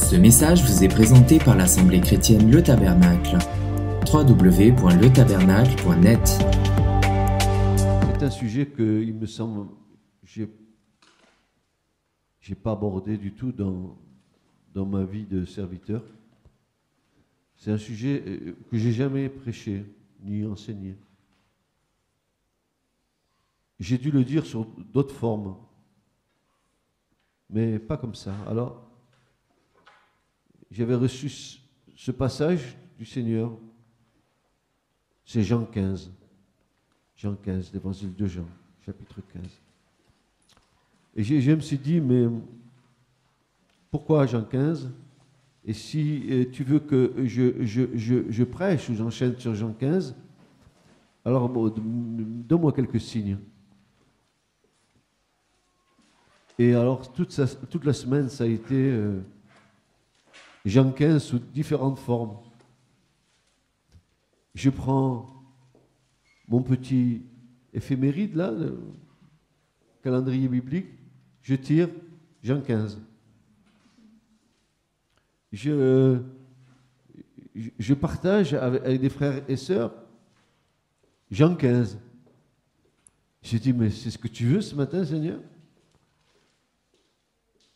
Ce message vous est présenté par l'Assemblée chrétienne Le Tabernacle. www.letabernacle.net. C'est un sujet que, il me semble, j'ai pas abordé du tout dans ma vie de serviteur. C'est un sujet que j'ai jamais prêché ni enseigné. J'ai dû le dire sur d'autres formes, mais pas comme ça. Alors, j'avais reçu ce passage du Seigneur, c'est Jean 15. Jean 15, l'évangile de Jean, chapitre 15. Et je me suis dit, mais pourquoi Jean 15? Et si tu veux que je prêche ou j'enchaîne sur Jean 15, alors bon, donne-moi quelques signes. Et alors, toute la semaine, ça a été Jean 15 sous différentes formes. Je prends mon petit éphéméride, là, le calendrier biblique, je tire Jean 15. Je partage avec des frères et sœurs Jean 15. J'ai dit, mais c'est ce que tu veux ce matin, Seigneur?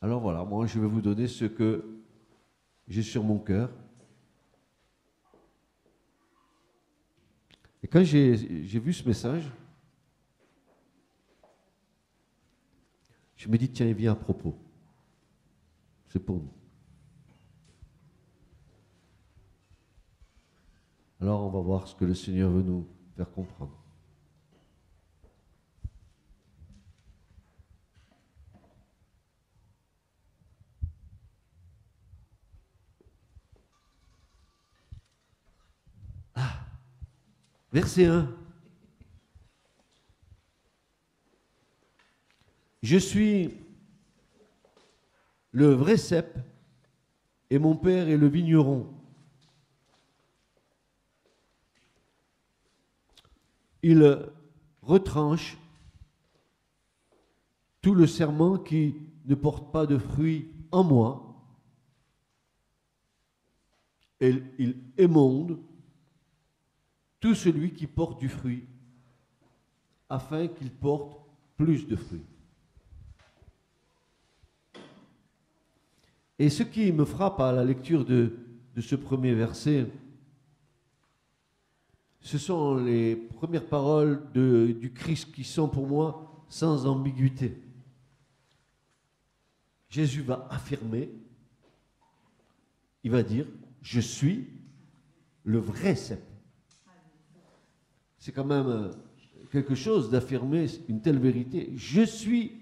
Alors voilà, moi je vais vous donner ce que j'ai sur mon cœur. Et quand j'ai vu ce message, je me dis, tiens, il vient à propos. C'est pour nous. Alors on va voir ce que le Seigneur veut nous faire comprendre. Verset 1. Je suis le vrai cep et mon père est le vigneron. Il retranche tout le serment qui ne porte pas de fruits en moi et il émonde tout celui qui porte du fruit, afin qu'il porte plus de fruits. Et ce qui me frappe à la lecture de ce premier verset, ce sont les premières paroles du Christ qui sont pour moi sans ambiguïté. Jésus va affirmer, il va dire, je suis le vrai cep. C'est quand même quelque chose d'affirmer une telle vérité. Je suis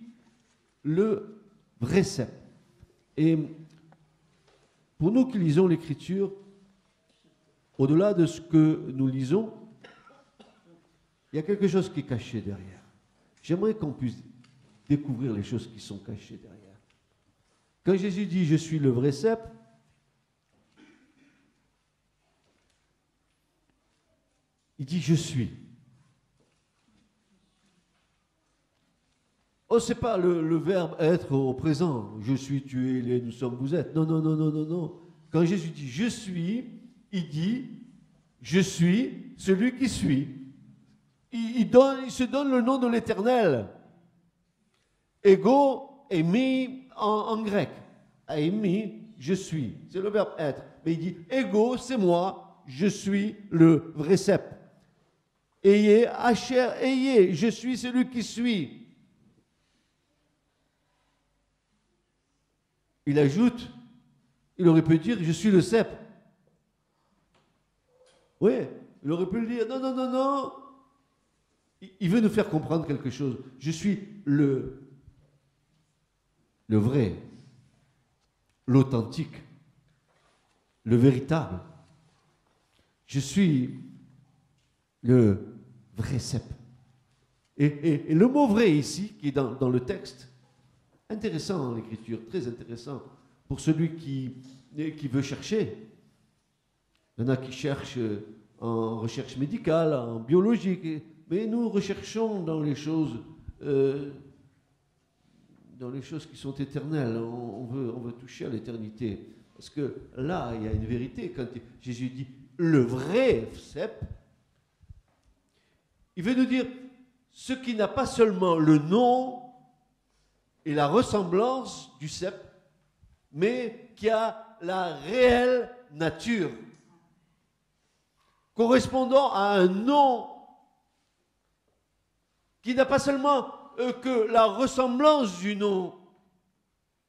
le vrai cep. Et pour nous qui lisons l'Écriture, au-delà de ce que nous lisons, il y a quelque chose qui est caché derrière. J'aimerais qu'on puisse découvrir les choses qui sont cachées derrière. Quand Jésus dit « Je suis le vrai cep », il dit « Je suis ». Oh, c'est pas le verbe être au présent. Je suis, tu es, il est, nous sommes, vous êtes. Non, non, non, non, non, non. Quand Jésus dit « Je suis », il dit « Je suis celui qui suis ». Il se donne le nom de l'Éternel. Ego est mis en grec. Aimi, je suis. C'est le verbe être. Mais il dit ego, c'est moi, je suis le vrai cep. Ayez, Asher, ayez, je suis celui qui suis. Il ajoute, il aurait pu dire je suis le cep. Oui, il aurait pu le dire. Non, non, non, non. Il veut nous faire comprendre quelque chose. Je suis le vrai, l'authentique, le véritable. Je suis le vrai cep. Et le mot vrai ici, qui est dans le texte, intéressant en l'écriture, très intéressant pour celui qui veut chercher. Il y en a qui cherchent en recherche médicale, en biologique, mais nous recherchons dans les choses qui sont éternelles. On veut toucher à l'éternité. Parce que là, il y a une vérité. Quand Jésus dit le vrai cep, il veut nous dire ce qui n'a pas seulement le nom et la ressemblance du cep, mais qui a la réelle nature, correspondant à un nom qui n'a pas seulement que la ressemblance du nom,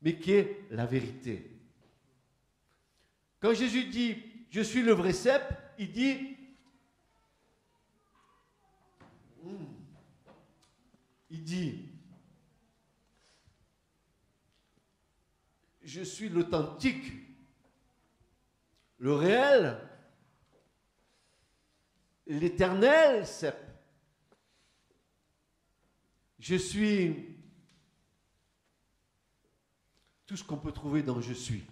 mais qui est la vérité. Quand Jésus dit « Je suis le vrai cep », il dit « Je suis l'authentique, le réel, l'éternel cep. Je suis tout ce qu'on peut trouver dans « je suis ».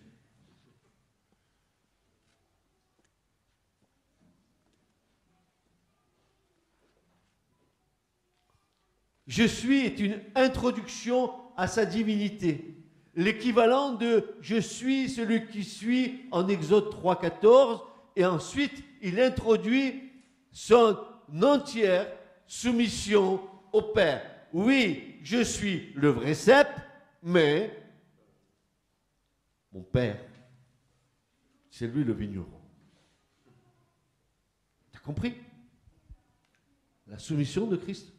Je suis est une introduction à sa divinité. L'équivalent de je suis celui qui suis en Exode 3,14, et ensuite il introduit son entière soumission au Père. Oui, je suis le vrai cep, mais mon Père, c'est lui le vigneron. Tu as compris? La soumission de Christ.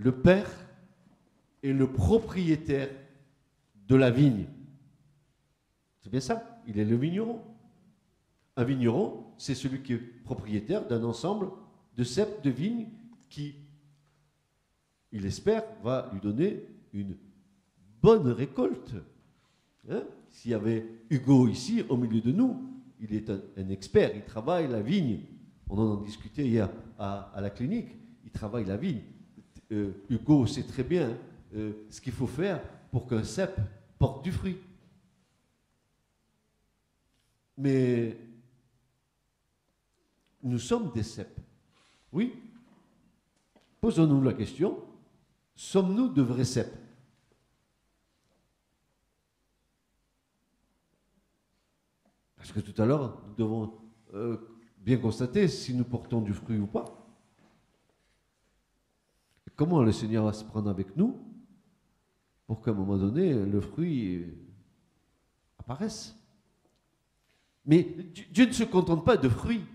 Le Père est le propriétaire de la vigne. C'est bien ça, il est le vigneron. Un vigneron, c'est celui qui est propriétaire d'un ensemble de ceps de vignes qui, il espère, va lui donner une bonne récolte. Hein? S'il y avait Hugo ici, au milieu de nous, il est un expert, il travaille la vigne. On en a discuté hier à la clinique, il travaille la vigne. Hugo sait très bien ce qu'il faut faire pour qu'un cep porte du fruit. Mais nous sommes des ceps. Oui. Posons-nous la question, sommes-nous de vrais ceps? Parce que tout à l'heure, nous devons bien constater si nous portons du fruit ou pas. Comment le Seigneur va se prendre avec nous pour qu'à un moment donné, le fruit apparaisse. Mais Dieu ne se contente pas de fruits,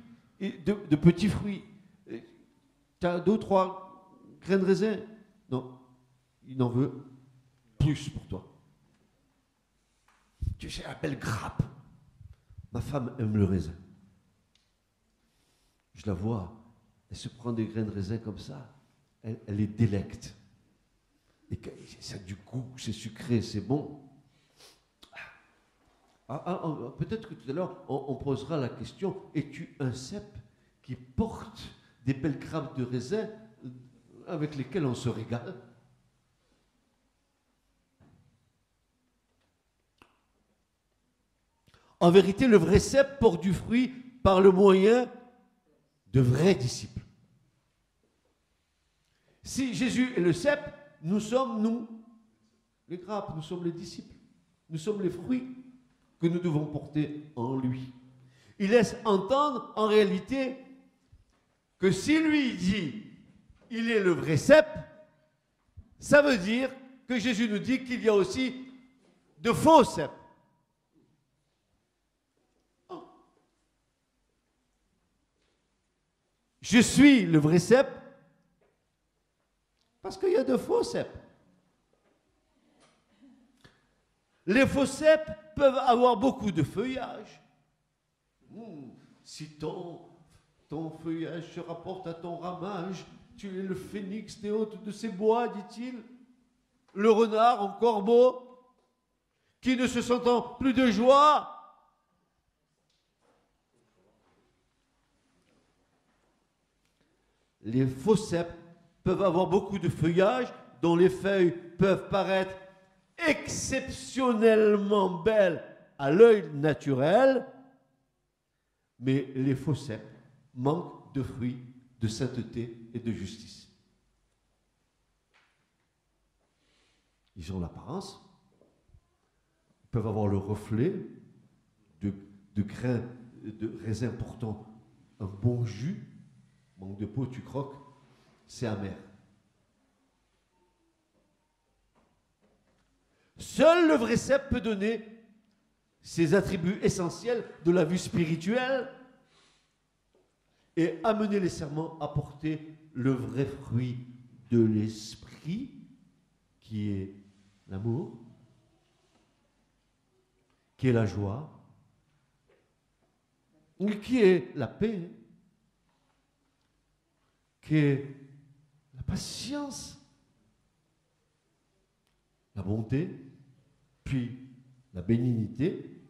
de petits fruits. Tu as 2 ou 3 grains de raisin. Non, il en veut plus pour toi. Tu sais, la belle grappe. Ma femme aime le raisin. Je la vois, elle se prend des grains de raisin comme ça. Elle est délecte. Et ça a du goût, c'est sucré, c'est bon. Peut-être que tout à l'heure, on posera la question, es-tu un cep qui porte des belles grappes de raisin avec lesquelles on se régale? En vérité, le vrai cep porte du fruit par le moyen de vrais disciples. Si Jésus est le cep, nous sommes, nous, les grappes, nous sommes les disciples. Nous sommes les fruits que nous devons porter en lui. Il laisse entendre, en réalité, que si lui dit « il est le vrai cep », ça veut dire que Jésus nous dit qu'il y a aussi de faux ceps. Je suis le vrai cep parce qu'il y a de faux ceps. Les faux ceps peuvent avoir beaucoup de feuillage. Si ton feuillage se rapporte à ton ramage, tu es le phénix des hôtes de ces bois, dit-il. Le renard en corbeau, qui ne se sentant plus de joie, les faux ceps peuvent avoir beaucoup de feuillage, dont les feuilles peuvent paraître exceptionnellement belles à l'œil naturel, mais les faux ceps manquent de fruits de sainteté et de justice. Ils ont l'apparence, ils peuvent avoir le reflet de grains de raisin portant un bon jus. Manque de peau, tu croques, c'est amer. Seul le vrai cep peut donner ces attributs essentiels de la vie spirituelle et amener les serments à porter le vrai fruit de l'esprit, qui est l'amour, qui est la joie, qui est la paix, qui est la patience, la bonté, puis la bénignité,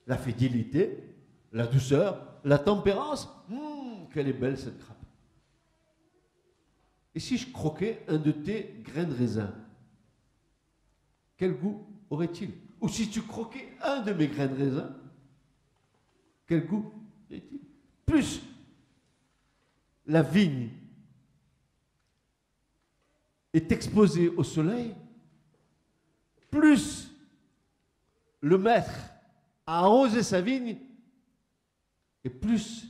la fidélité, la douceur, la tempérance. Quelle est belle cette grappe. Et si je croquais un de tes grains de raisin, quel goût aurait-il? Ou si tu croquais un de mes grains de raisin, quel goût aurait-il? Plus la vigne est exposée au soleil, plus le maître a arrosé sa vigne, et plus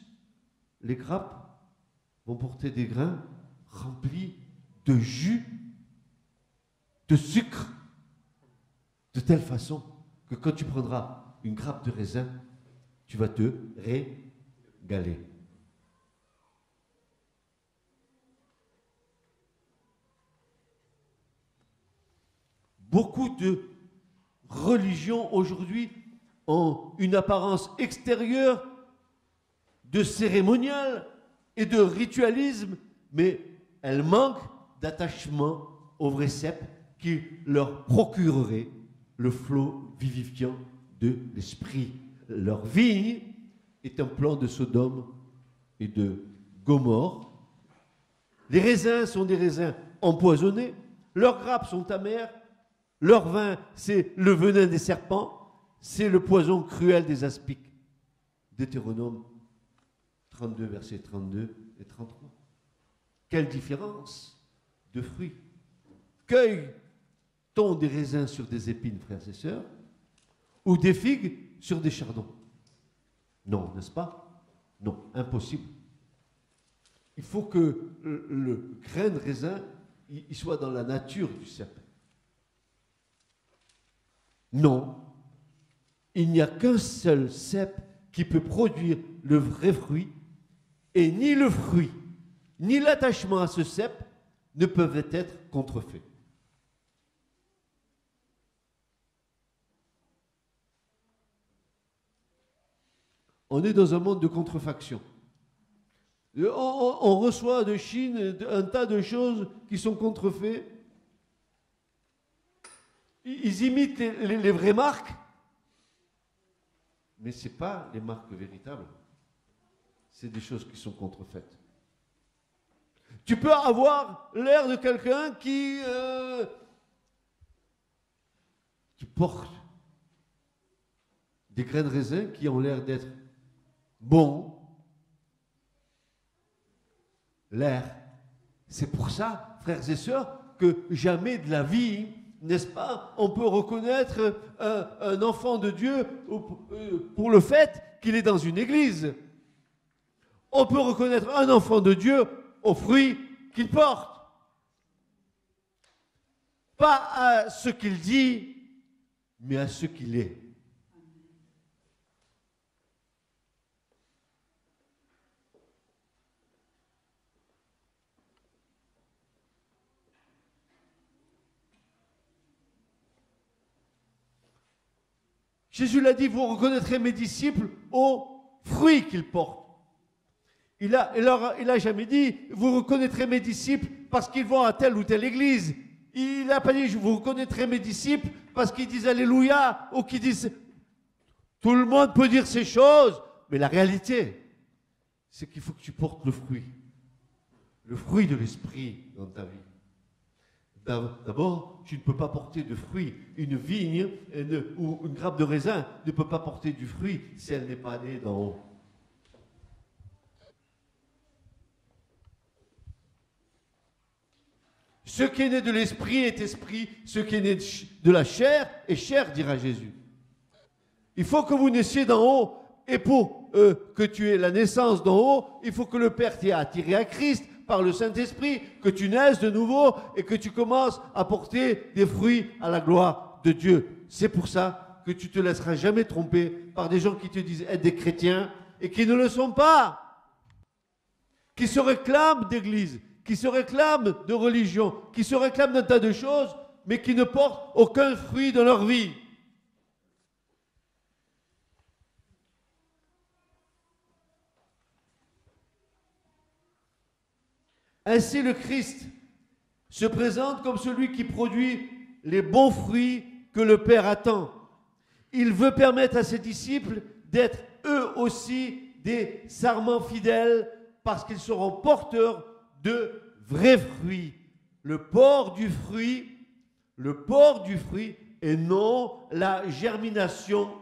les grappes vont porter des grains remplis de jus, de sucre, de telle façon que quand tu prendras une grappe de raisin, tu vas te régaler. Beaucoup de religions aujourd'hui ont une apparence extérieure de cérémonial et de ritualisme, mais elles manquent d'attachement au vrai cep qui leur procurerait le flot vivifiant de l'esprit. Leur vigne est un plan de Sodome et de Gomorrhe. Les raisins sont des raisins empoisonnés, leurs grappes sont amères, leur vin, c'est le venin des serpents, c'est le poison cruel des aspics. Deutéronome 32, versets 32 et 33. Quelle différence de fruits. Cueille-t-on des raisins sur des épines, frères et sœurs, ou des figues sur des chardons? Non, n'est-ce pas? Non, impossible. Il faut que le grain de raisin il soit dans la nature du cep. Non, il n'y a qu'un seul cep qui peut produire le vrai fruit, et ni le fruit, ni l'attachement à ce cep ne peuvent être contrefaits. On est dans un monde de contrefaction. On reçoit de Chine un tas de choses qui sont contrefaites. Ils imitent les vraies marques, mais ce n'est pas les marques véritables. C'est des choses qui sont contrefaites. Tu peux avoir l'air de quelqu'un qui porte des grains de raisin qui ont l'air d'être bons. L'air. C'est pour ça, frères et sœurs, que jamais de la vie, n'est-ce pas, on peut reconnaître un enfant de Dieu pour le fait qu'il est dans une église. On peut reconnaître un enfant de Dieu aux fruits qu'il porte. Pas à ce qu'il dit, mais à ce qu'il est. Jésus l'a dit, vous reconnaîtrez mes disciples aux fruits qu'ils portent. Il a jamais dit, vous reconnaîtrez mes disciples parce qu'ils vont à telle ou telle église. Il n'a pas dit, vous reconnaîtrez mes disciples parce qu'ils disent Alléluia ou qu'ils disent... Tout le monde peut dire ces choses, mais la réalité, c'est qu'il faut que tu portes le fruit de l'esprit dans ta vie. D'abord, tu ne peux pas porter de fruits. Une vigne ou une grappe de raisin ne peut pas porter du fruit si elle n'est pas née d'en haut. Ce qui est né de l'esprit est esprit, ce qui est né de la chair est chair, dira Jésus. Il faut que vous naissiez d'en haut, et pour que tu aies la naissance d'en haut, il faut que le Père t'ait attiré à Christ par le Saint-Esprit, que tu naisses de nouveau et que tu commences à porter des fruits à la gloire de Dieu. C'est pour ça que tu ne te laisseras jamais tromper par des gens qui te disent être des chrétiens et qui ne le sont pas, qui se réclament d'église, qui se réclament de religion, qui se réclament d'un tas de choses, mais qui ne portent aucun fruit dans leur vie. Ainsi, le Christ se présente comme celui qui produit les bons fruits que le Père attend. Il veut permettre à ses disciples d'être eux aussi des sarments fidèles parce qu'ils seront porteurs de vrais fruits. Le port du fruit et non la germination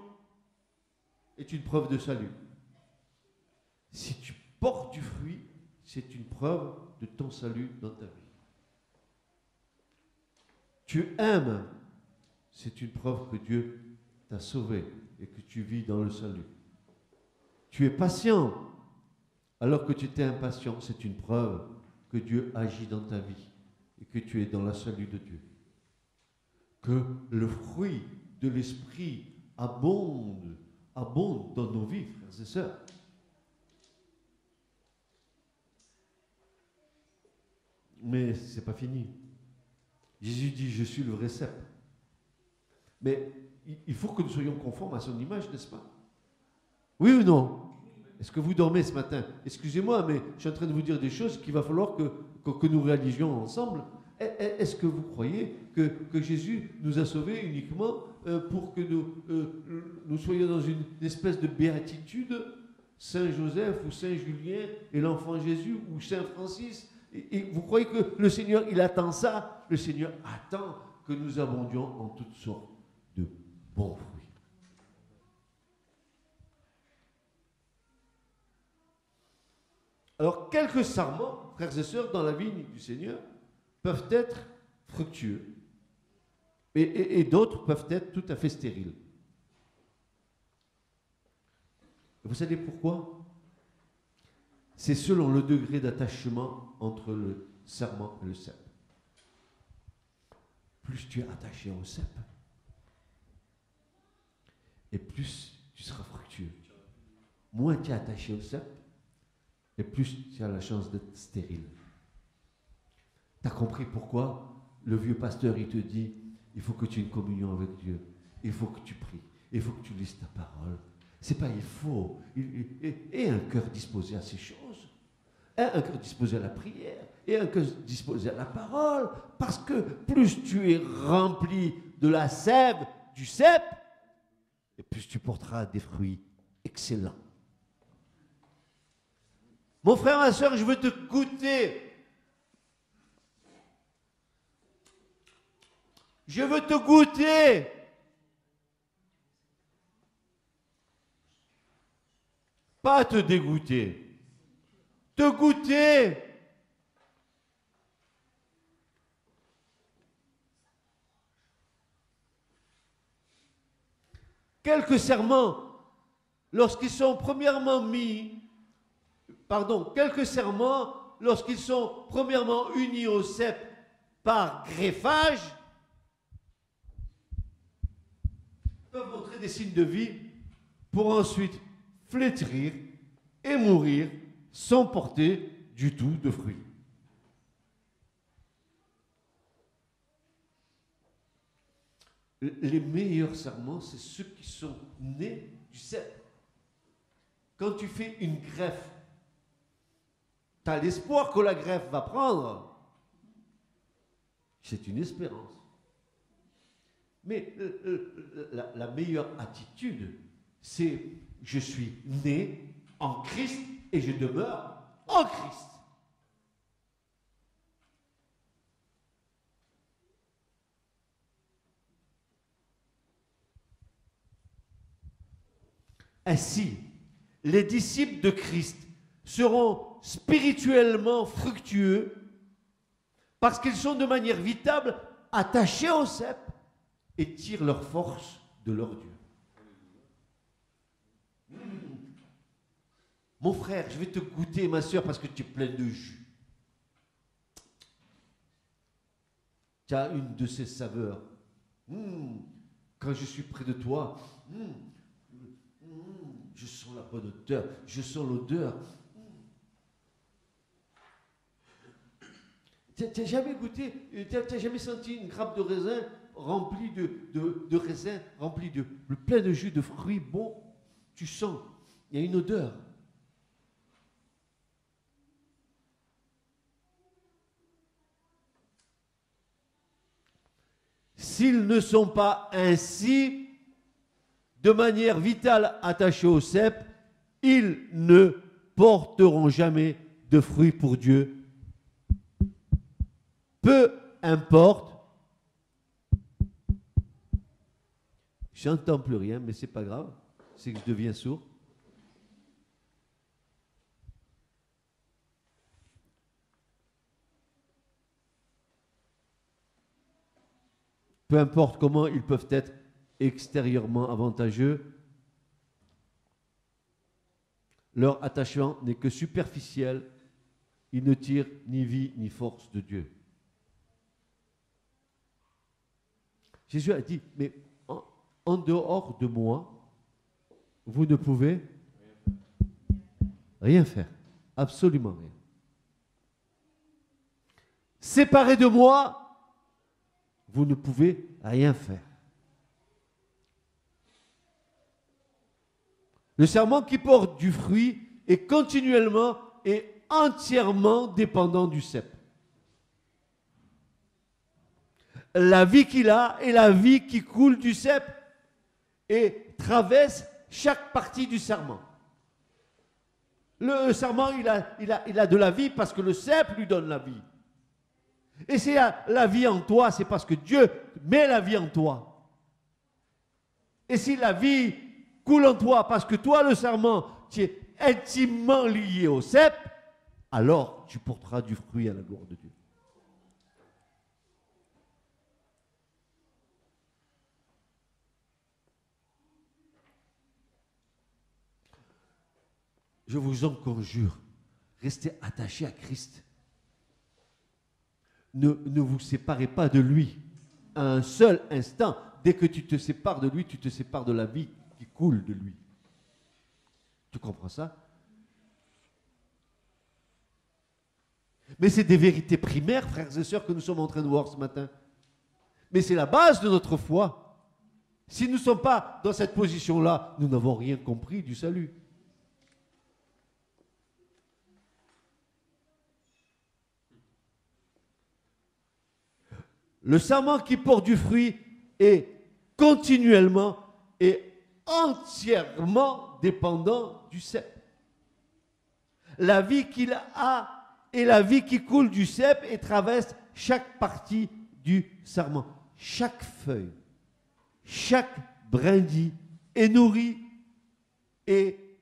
est une preuve de salut. Si tu portes du fruit, c'est une preuve de ton salut dans ta vie. Tu aimes, c'est une preuve que Dieu t'a sauvé et que tu vis dans le salut. Tu es patient, alors que tu étais impatient, c'est une preuve que Dieu agit dans ta vie et que tu es dans le salut de Dieu. Que le fruit de l'esprit abonde dans nos vies, frères et sœurs. Mais ce n'est pas fini. Jésus dit, je suis le vrai cep. Mais il faut que nous soyons conformes à son image, n'est-ce pas? Oui ou non? Est-ce que vous dormez ce matin? Excusez-moi, mais je suis en train de vous dire des choses qu'il va falloir que nous réalisions ensemble. Est-ce que vous croyez que Jésus nous a sauvés uniquement pour que nous soyons dans une espèce de béatitude? Saint Joseph ou Saint Julien et l'enfant Jésus ou Saint Francis? Et vous croyez que le Seigneur, il attend ça? Le Seigneur attend que nous abondions en toutes sortes de bons fruits. Alors, quelques sarments, frères et sœurs, dans la vigne du Seigneur, peuvent être fructueux. Et d'autres peuvent être tout à fait stériles. Vous savez pourquoi? C'est selon le degré d'attachement entre le sarment et le cep. Plus tu es attaché au cep, et plus tu seras fructueux. Moins tu es attaché au cep, et plus tu as la chance d'être stérile. Tu as compris pourquoi le vieux pasteur, il te dit, il faut que tu aies une communion avec Dieu, il faut que tu pries, il faut que tu lises ta parole. C'est pas il faut, et un cœur disposé à ces choses, un cœur disposé à la prière, et un cœur disposé à la parole, parce que plus tu es rempli de la sève du cep, et plus tu porteras des fruits excellents. Mon frère, ma soeur, je veux te goûter. Je veux te goûter. Pas te dégoûter. Te goûter. Quelques serments, lorsqu'ils sont premièrement unis au cep par greffage, peuvent montrer des signes de vie pour ensuite flétrir et mourir sans porter du tout de fruits. Les meilleurs serments, c'est ceux qui sont nés du cep. Quand tu fais une greffe, tu as l'espoir que la greffe va prendre. C'est une espérance. Mais la meilleure attitude, c'est je suis né en Christ et je demeure en Christ. Ainsi, les disciples de Christ seront spirituellement fructueux parce qu'ils sont de manière vitale attachés au cep et tirent leur force de leur Dieu. Mon frère, je vais te goûter, ma soeur, parce que tu es plein de jus. Tu as une de ces saveurs. Quand je suis près de toi, je sens la bonne odeur, je sens l'odeur. Tu n'as jamais goûté, tu n'as jamais senti une grappe de raisin remplie de raisins, remplie de plein de jus, de fruits bons. Tu sens, il y a une odeur. S'ils ne sont pas ainsi, de manière vitale attachés au cep, ils ne porteront jamais de fruits pour Dieu. Peu importe. J'entends plus rien, mais c'est pas grave. C'est que je deviens sourd. Peu importe comment ils peuvent être extérieurement avantageux, leur attachement n'est que superficiel. Ils ne tirent ni vie ni force de Dieu. Jésus a dit, mais en dehors de moi, vous ne pouvez rien faire. Absolument rien. Séparés de moi, vous ne pouvez rien faire. Le serment qui porte du fruit est continuellement et entièrement dépendant du cep. La vie qu'il a est la vie qui coule du cep et traverse chaque partie du serment. Le serment, il a de la vie parce que le cep lui donne la vie. Et s'il y a la vie en toi, c'est parce que Dieu met la vie en toi. Et si la vie coule en toi parce que toi, le serment, tu es intimement lié au cep, alors tu porteras du fruit à la gloire de Dieu. Je vous en conjure, restez attachés à Christ. Ne vous séparez pas de lui à un seul instant. Dès que tu te sépares de lui, tu te sépares de la vie qui coule de lui. Tu comprends ça? Mais c'est des vérités primaires, frères et sœurs, que nous sommes en train de voir ce matin. Mais c'est la base de notre foi. Si nous ne sommes pas dans cette position-là, nous n'avons rien compris du salut. Le serment qui porte du fruit est continuellement et entièrement dépendant du cep. La vie qu'il a est la vie qui coule du cep et traverse chaque partie du serment. Chaque feuille, chaque brindille est nourrie et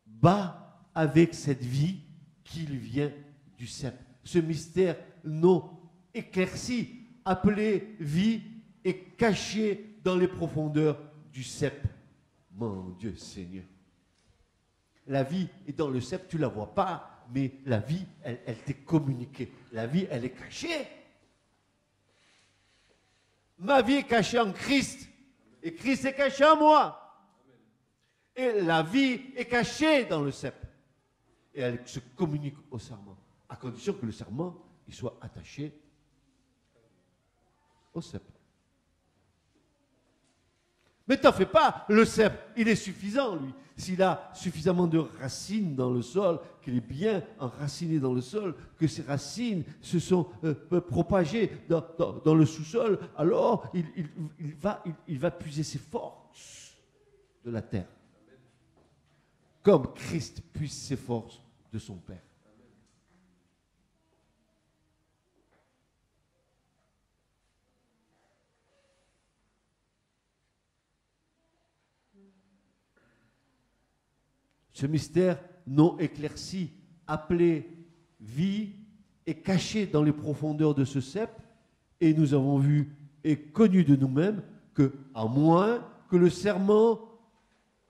bat avec cette vie qui vient du cep. Ce mystère non éclairci, appelé vie, est caché dans les profondeurs du cep. Mon Dieu Seigneur. La vie est dans le cep, tu ne la vois pas, mais la vie, elle t'est communiquée. La vie, elle est cachée. Ma vie est cachée en Christ, et Christ est caché en moi. Et la vie est cachée dans le cep. Et elle se communique au serment, à condition que le serment il soit attaché au cep. Mais t'en fais pas, le cep, il est suffisant, lui. S'il a suffisamment de racines dans le sol, qu'il est bien enraciné dans le sol, que ces racines se sont propagées dans le sous-sol, alors il va puiser ses forces de la terre. Comme Christ puise ses forces de son Père. Ce mystère non éclairci, appelé vie, est caché dans les profondeurs de ce cep, et nous avons vu et connu de nous-mêmes que, à moins que le serment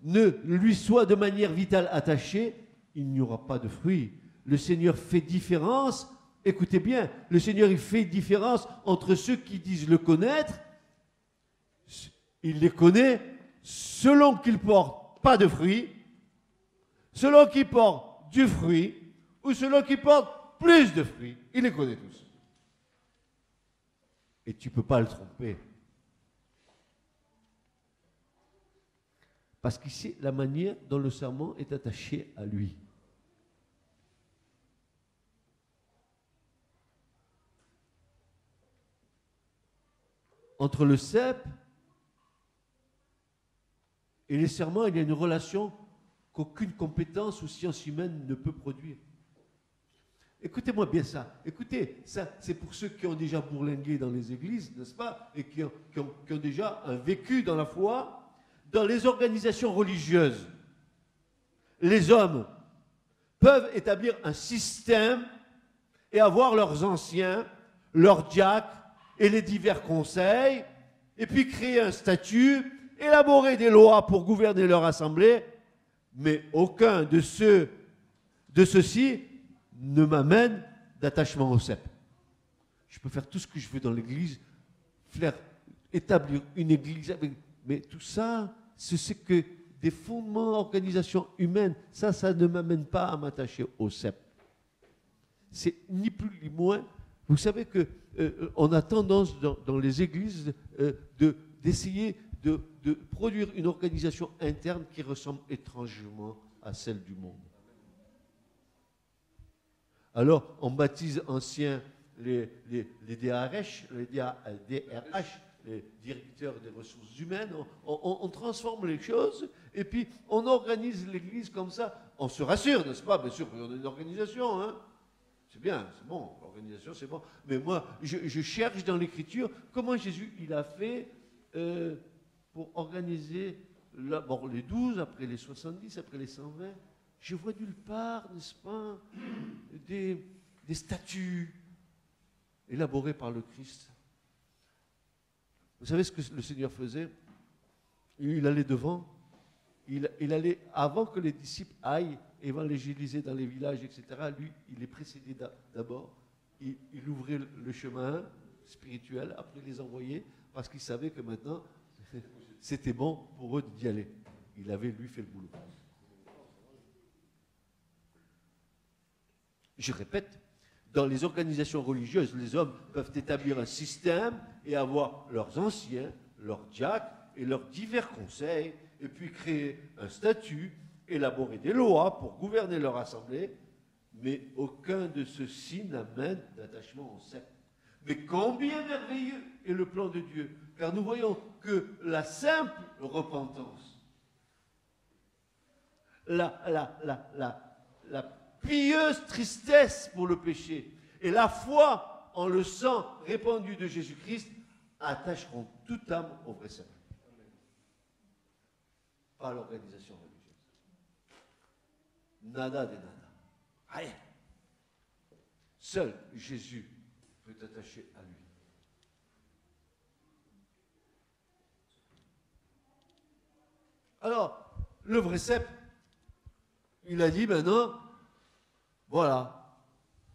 ne lui soit de manière vitale attaché, il n'y aura pas de fruit. Le Seigneur fait différence, écoutez bien, le Seigneur il fait différence entre ceux qui disent le connaître, il les connaît selon qu'ils portent pas de fruit, selon qu'ils portent du fruit, ou selon qu'ils portent plus de fruits. Il les connaît tous. Et tu ne peux pas le tromper. Parce qu'il sait la manière dont le serment est attaché à lui. Entre le cep et les serments, il y a une relation qu'aucune compétence ou science humaine ne peut produire. Écoutez-moi bien ça. Écoutez, ça, c'est pour ceux qui ont déjà bourlingué dans les églises, n'est-ce pas, et qui ont déjà un vécu dans la foi. Dans les organisations religieuses, les hommes peuvent établir un système et avoir leurs anciens, leurs diacres et les divers conseils, et puis créer un statut, élaborer des lois pour gouverner leur assemblée, mais aucun de ceux-ci ne m'amène d'attachement au cep. Je peux faire tout ce que je veux dans l'église, établir une église avec... Mais tout ça, c'est que des fondements d'organisation humaine, ça ne m'amène pas à m'attacher au cep. C'est ni plus ni moins. Vous savez qu'on a tendance dans les églises d'essayer de produire une organisation interne qui ressemble étrangement à celle du monde. Alors, on baptise anciens les DRH, les directeurs des ressources humaines, on transforme les choses et puis on organise l'église comme ça. On se rassure, n'est-ce pas? Bien sûr, on a une organisation, hein. C'est bien, c'est bon, l'organisation c'est bon. Mais moi, je cherche dans l'écriture comment Jésus il a fait pour organiser d'abord les 12, après les 70, après les 120. Je vois nulle part, n'est-ce pas, des statuts élaborés par le Christ. Vous savez ce que le Seigneur faisait? Il allait devant, il allait, avant que les disciples aillent évangéliser dans les villages, etc., lui, il les précédait d'abord, il ouvrait le chemin spirituel, après les envoyer, parce qu'il savait que maintenant, c'était bon pour eux d'y aller. Il avait, lui, fait le boulot. Je répète, dans les organisations religieuses, les hommes peuvent établir un système et avoir leurs anciens, leurs diacres et leurs divers conseils, et puis créer un statut, élaborer des lois pour gouverner leur assemblée, mais aucun de ceux-ci n'amène d'attachement au cep. Mais combien merveilleux est le plan de Dieu, car nous voyons que la simple repentance, la pieuse tristesse pour le péché et la foi en le sang répandu de Jésus-Christ attacheront toute âme au vrai salut. Pas à l'organisation religieuse. Nada de nada. Rien. Seul Jésus peut t'attacher à lui. Alors, le vrai cep, il a dit maintenant, voilà,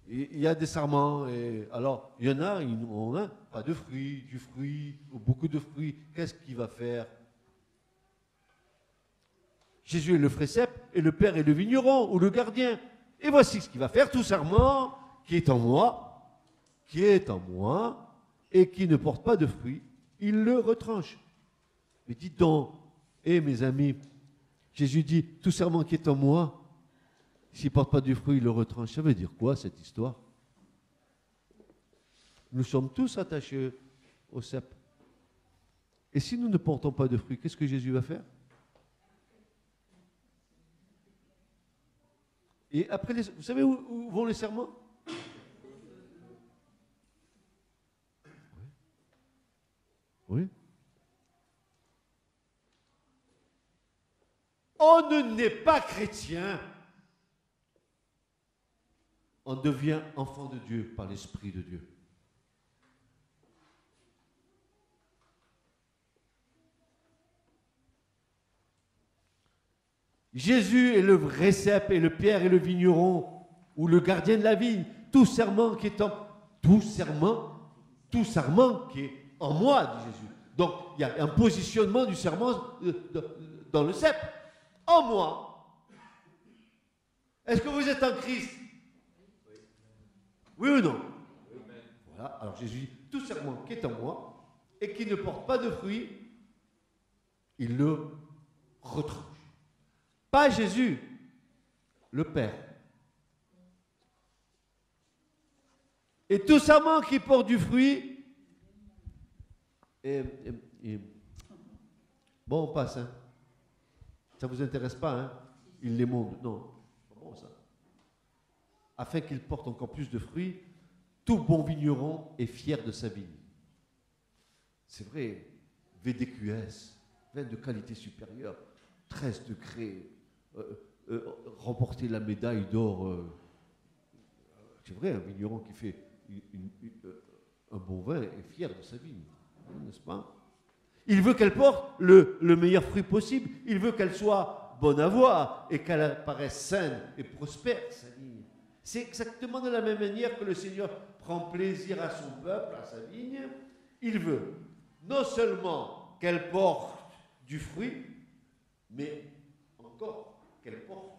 il y a des sarments, et alors il y en a, ils n'ont rien, pas de fruits, du fruit, ou beaucoup de fruits. Qu'est-ce qu'il va faire? Jésus est le vrai cep, et le Père est le vigneron, ou le gardien. Et voici ce qu'il va faire, tout sarment qui est en moi, et qui ne porte pas de fruits, il le retranche. Mais dites donc, mes amis, Jésus dit, tout sarment qui est en moi, s'il ne porte pas du fruit, il le retranche. Ça veut dire quoi, cette histoire? Nous sommes tous attachés au cep. Et si nous ne portons pas de fruit, qu'est-ce que Jésus va faire? Et après, vous savez où vont les serments? Oui. On ne n'est pas chrétien on devient enfant de Dieu par l'Esprit de Dieu. Jésus est le vrai cep et le Pierre est le vigneron ou le gardien de la vigne. Tout serment qui est en moi, dit Jésus. Donc, il y a un positionnement du serment dans le cep. En moi. Est-ce que vous êtes en Christ? Oui ou non? Voilà. Alors Jésus dit, tout serment qui est en moi et qui ne porte pas de fruits, il le retranche. Pas Jésus, le Père. Et tout serment qui porte du fruit, bon, on passe, hein. Ça ne vous intéresse pas, hein? Il l'émonde. Non, c'est pas bon ça. Afin qu'il porte encore plus de fruits, tout bon vigneron est fier de sa vigne. C'est vrai, VDQS, vin de qualité supérieure, 13 degrés, remporter la médaille d'or. C'est vrai, un vigneron qui fait un bon vin est fier de sa vigne, n'est-ce pas? Il veut qu'elle porte le meilleur fruit possible. Il veut qu'elle soit bonne à voir et qu'elle paraisse saine et prospère, sa vigne. C'est exactement de la même manière que le Seigneur prend plaisir à son peuple, à sa vigne. Il veut non seulement qu'elle porte du fruit, mais encore qu'elle porte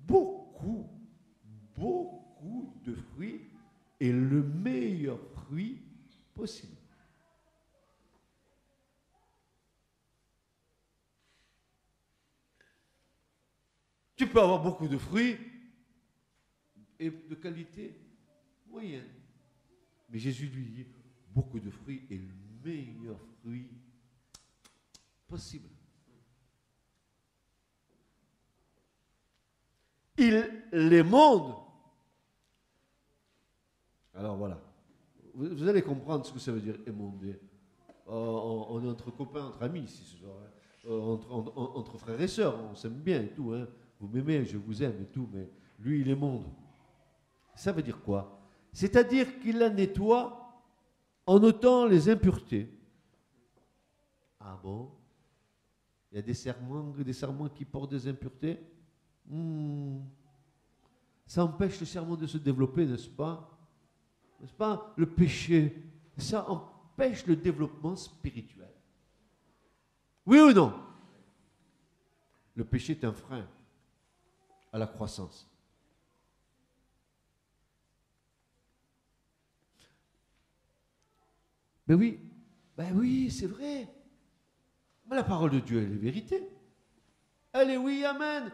beaucoup de fruits et le meilleur fruit possible. Tu peux avoir beaucoup de fruits et de qualité moyenne. Mais Jésus lui dit beaucoup de fruits et le meilleur fruit possible. Il l'émonde. Alors voilà. Vous allez comprendre ce que ça veut dire émonder. On est entre copains, entre amis ici ce soir. Hein. Entre frères et sœurs, on s'aime bien et tout. Hein. Vous m'aimez, je vous aime et tout, mais lui, il émonde. Ça veut dire quoi? C'est-à-dire qu'il la nettoie en ôtant les impuretés. Ah bon? Il y a des serments qui portent des impuretés? Ça empêche le serment de se développer, n'est-ce pas? N'est-ce pas? Le péché, ça empêche le développement spirituel. Oui ou non? Le péché est un frein à la croissance. Ben oui, c'est vrai. Mais la parole de Dieu, elle est vérité. Elle est oui, amen.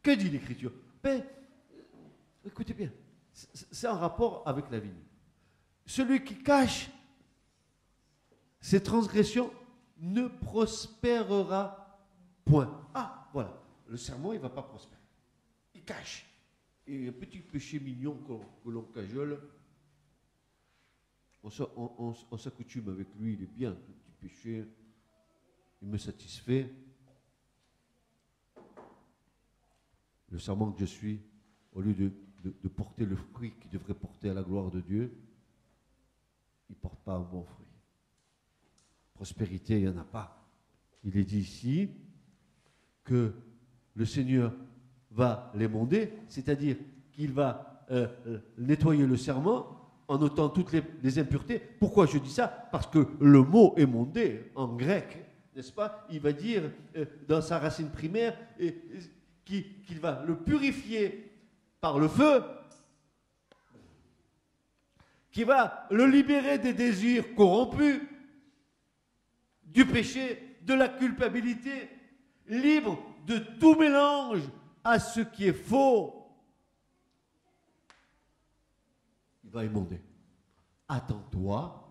Que dit l'Écriture? Ben, écoutez bien, c'est en rapport avec la vigne. Celui qui cache ses transgressions ne prospérera point. Ah, voilà. Le serment, il ne va pas prospérer. Il cache. Et un petit péché mignon que l'on cajole, on s'accoutume avec lui, il est bien, le petit péché, il me satisfait. Le serment que je suis, au lieu de porter le fruit qu'il devrait porter à la gloire de Dieu, il ne porte pas un bon fruit. Prospérité, il n'y en a pas. Il est dit ici que le Seigneur va l'émonder, c'est-à-dire qu'il va nettoyer le serment en ôtant toutes les impuretés. Pourquoi je dis ça? Parce que le mot émonder, en grec, n'est-ce pas, il va dire dans sa racine primaire qu'il va le purifier par le feu, qui va le libérer des désirs corrompus, du péché, de la culpabilité, libre de tout mélange à ce qui est faux. Il va émonder. Attends-toi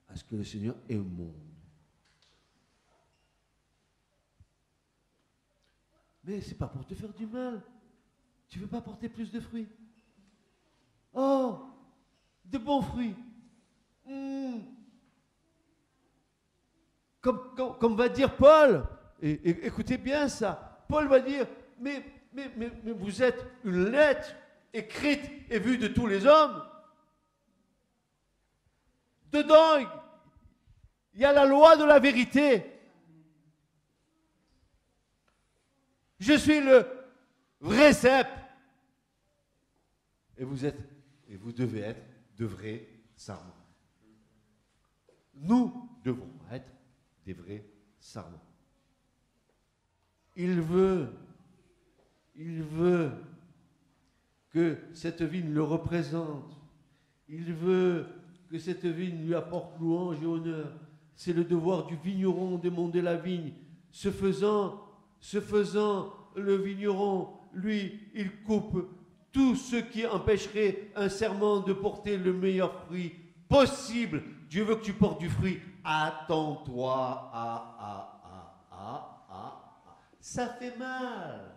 à ce que le Seigneur émonde. Mais ce n'est pas pour te faire du mal. Tu ne veux pas porter plus de fruits. Oh, de bons fruits. Comme va dire Paul, et écoutez bien ça, Paul va dire, mais mais vous êtes une lettre écrite et vue de tous les hommes. Dedans, il y a la loi de la vérité. Je suis le vrai cep. Et vous devez être de vrais sarments. Nous devons être des vrais sarments. Il veut que cette vigne le représente. Il veut que cette vigne lui apporte louange et honneur. C'est le devoir du vigneron d'émonder la vigne. Ce faisant, le vigneron, lui, il coupe tout ce qui empêcherait un serment de porter le meilleur fruit possible. Dieu veut que tu portes du fruit. Attends-toi Ça fait mal,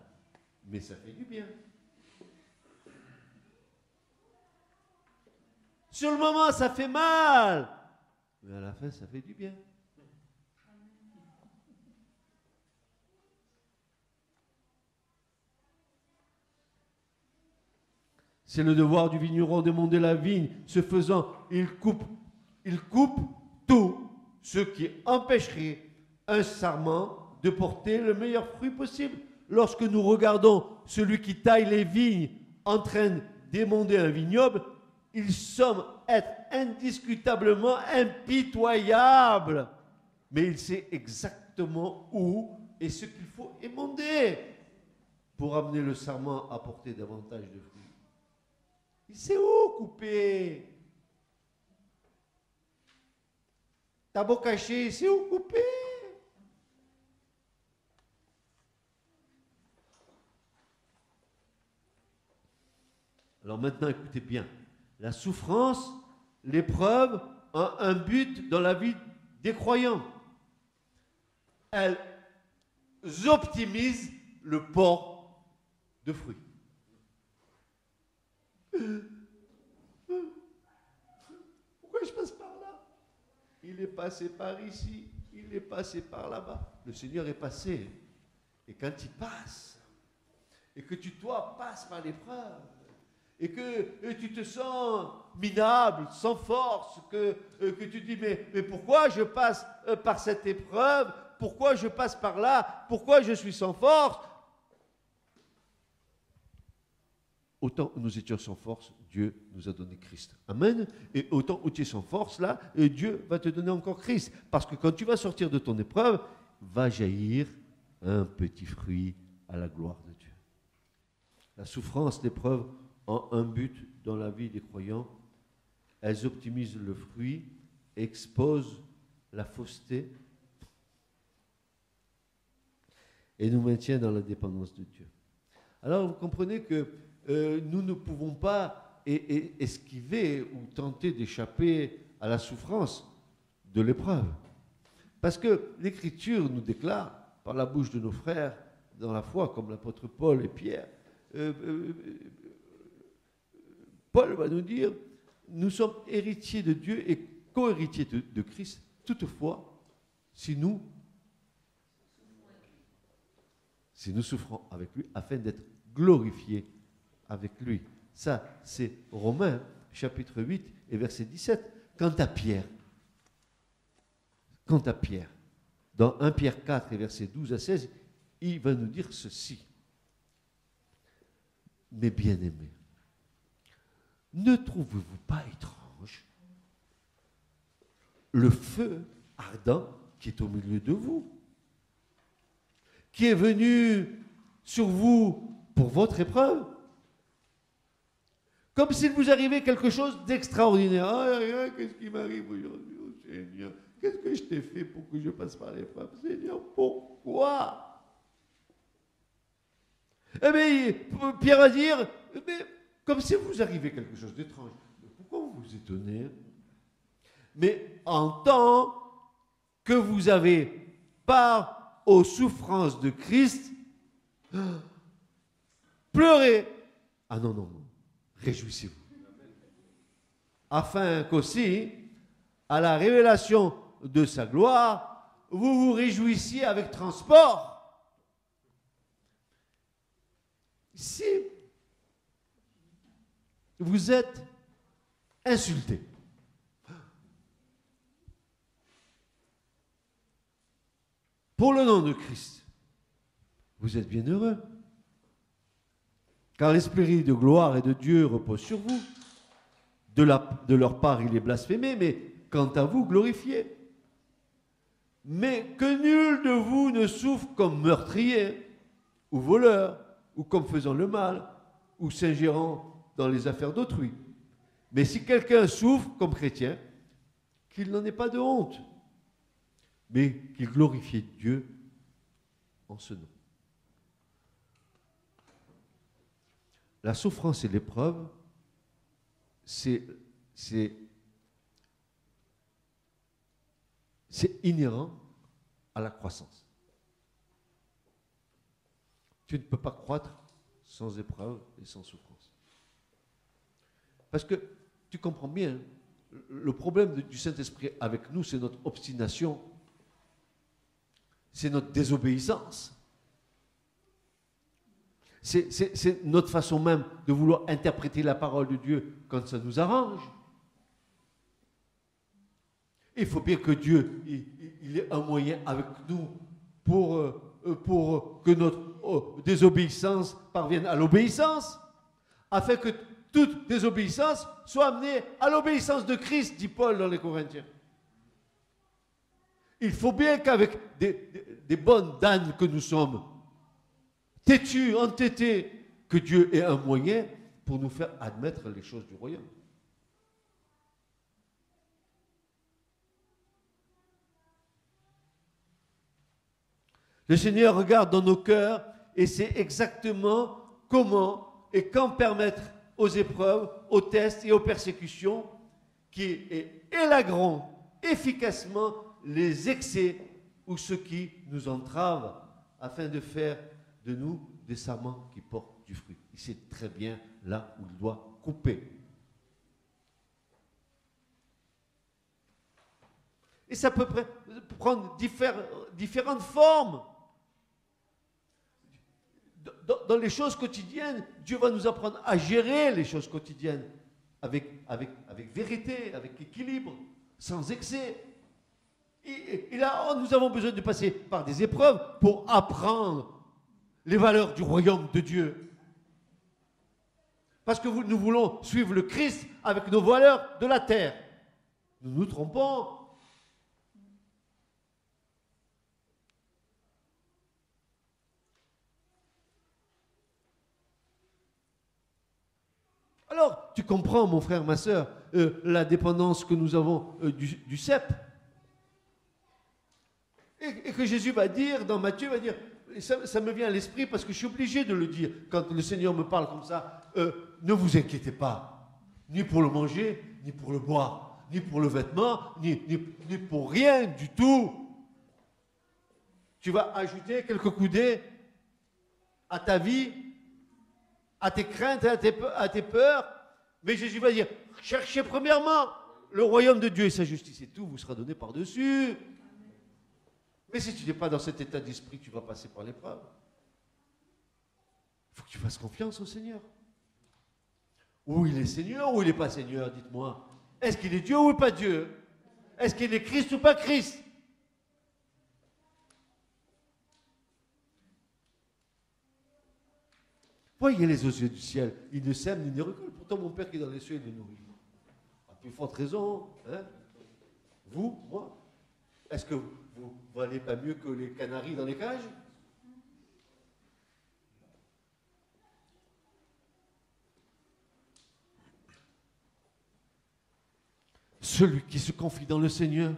mais ça fait du bien. Sur le moment, ça fait mal, mais à la fin, ça fait du bien. C'est le devoir du vigneron d'émonder la vigne. Ce faisant, il coupe tout ce qui empêcherait un sarment de porter le meilleur fruit possible. Lorsque nous regardons celui qui taille les vignes en train d'émonder un vignoble, il semble être indiscutablement impitoyable. Mais il sait exactement où et ce qu'il faut émonder pour amener le sarment à porter davantage de fruits. Il sait où couper. T'as beau cacher, il sait où couper. Alors maintenant, écoutez bien. La souffrance, l'épreuve, ont un but dans la vie des croyants. Elles optimisent le port de fruits. Pourquoi je passe par là? Il est passé par ici, il est passé par là-bas. Le Seigneur est passé. Et quand il passe, et que toi passes par l'épreuve, et que tu te sens minable, sans force, que tu dis mais pourquoi je passe par cette épreuve? Pourquoi je passe par là? Pourquoi je suis sans force? Autant où nous étions sans force, Dieu nous a donné Christ. Amen. Et autant où tu es sans force, là, Dieu va te donner encore Christ. Parce que quand tu vas sortir de ton épreuve, va jaillir un petit fruit à la gloire de Dieu. La souffrance, l'épreuve ont un but dans la vie des croyants. Elles optimisent le fruit, exposent la fausseté et nous maintiennent dans la dépendance de Dieu. Alors vous comprenez que nous ne pouvons pas esquiver ou tenter d'échapper à la souffrance de l'épreuve. Parce que l'Écriture nous déclare, par la bouche de nos frères dans la foi, comme l'apôtre Paul et Pierre, Paul va nous dire, nous sommes héritiers de Dieu et co-héritiers de Christ, toutefois, si nous souffrons avec lui, afin d'être glorifiés avec lui. Ça, c'est Romains, chapitre 8 et verset 17. Quant à Pierre, dans 1 Pierre 4 et verset 12 à 16, il va nous dire ceci. Mes bien-aimés, ne trouvez-vous pas étrange le feu ardent qui est au milieu de vous, qui est venu sur vous pour votre épreuve, comme s'il vous arrivait quelque chose d'extraordinaire. Ah, qu'est-ce qui m'arrive aujourd'hui, oh Seigneur? Qu'est-ce que je t'ai fait pour que je passe par l'épreuve? Seigneur, pourquoi? Eh bien, Pierre va dire, mais comme si vous arrivait quelque chose d'étrange. Pourquoi vous vous étonnez? Mais en tant que vous avez part aux souffrances de Christ, pleurez. Ah non. Réjouissez-vous. Afin qu'aussi, à la révélation de sa gloire, vous vous réjouissiez avec transport. si vous êtes insulté, pour le nom de Christ, vous êtes bien heureux, car l'Esprit de gloire et de Dieu repose sur vous. De leur part, il est blasphémé, mais quant à vous, glorifié. Mais que nul de vous ne souffre comme meurtrier, ou voleur, ou comme faisant le mal, ou s'ingérant dans les affaires d'autrui. Mais si quelqu'un souffre comme chrétien, qu'il n'en ait pas de honte, mais qu'il glorifie Dieu en ce nom. La souffrance et l'épreuve, c'est inhérent à la croissance. Tu ne peux pas croître sans épreuve et sans souffrance. Parce que tu comprends bien, le problème du Saint-Esprit avec nous, c'est notre obstination, c'est notre désobéissance. C'est notre façon même de vouloir interpréter la parole de Dieu quand ça nous arrange. Il faut bien que Dieu il ait un moyen avec nous pour que notre désobéissance parvienne à l'obéissance, afin que toute désobéissance soit amenée à l'obéissance de Christ, dit Paul dans les Corinthiens. Il faut bien qu'avec des bonnes d'âne que nous sommes, têtus, entêtés, que Dieu ait un moyen pour nous faire admettre les choses du royaume. Le Seigneur regarde dans nos cœurs et sait exactement comment et quand permettre aux épreuves, aux tests et aux persécutions qui élagueront efficacement les excès ou ceux qui nous entravent afin de faire de nous des sarments qui portent du fruit. Il sait très bien là où il doit couper. Et ça peut prendre différentes formes. Dans les choses quotidiennes, Dieu va nous apprendre à gérer les choses quotidiennes avec vérité, avec équilibre, sans excès. Et là, nous avons besoin de passer par des épreuves pour apprendre les valeurs du royaume de Dieu. Parce que nous voulons suivre le Christ avec nos valeurs de la terre. Nous nous trompons. Alors, tu comprends, mon frère, ma soeur, la dépendance que nous avons du cep. Et que Jésus va dire, dans Matthieu, va dire, ça me vient à l'esprit parce que je suis obligé de le dire, quand le Seigneur me parle comme ça, ne vous inquiétez pas, ni pour le manger, ni pour le boire, ni pour le vêtement, ni pour rien du tout. Tu vas ajouter quelques coudées à ta vie, à tes craintes, à tes peurs, mais Jésus va dire, cherchez premièrement le royaume de Dieu et sa justice et tout vous sera donné par-dessus. Mais si tu n'es pas dans cet état d'esprit, tu vas passer par l'épreuve. Il faut que tu fasses confiance au Seigneur. Ou il est Seigneur ou il n'est pas Seigneur, dites-moi. Est-ce qu'il est Dieu ou pas Dieu? Est-ce qu'il est Christ ou pas Christ? Voyez les yeux du ciel, il ne sème ni ne récolte. Pourtant, mon Père qui est dans les cieux, il les nourrit. À plus forte raison, hein? Vous, moi, est-ce que vous valez pas mieux que les canaris dans les cages? Celui qui se confie dans le Seigneur,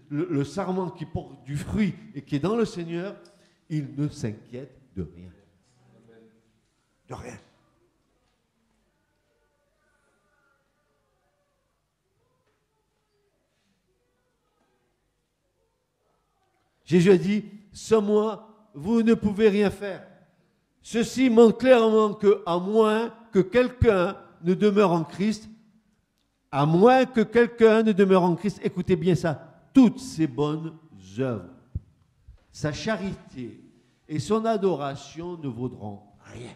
le sarment qui porte du fruit et qui est dans le Seigneur, il ne s'inquiète de rien. De rien. Jésus a dit, sans moi, vous ne pouvez rien faire. Ceci montre clairement qu'à moins que quelqu'un ne demeure en Christ, à moins que quelqu'un ne demeure en Christ, écoutez bien ça, toutes ses bonnes œuvres, sa charité et son adoration ne vaudront rien.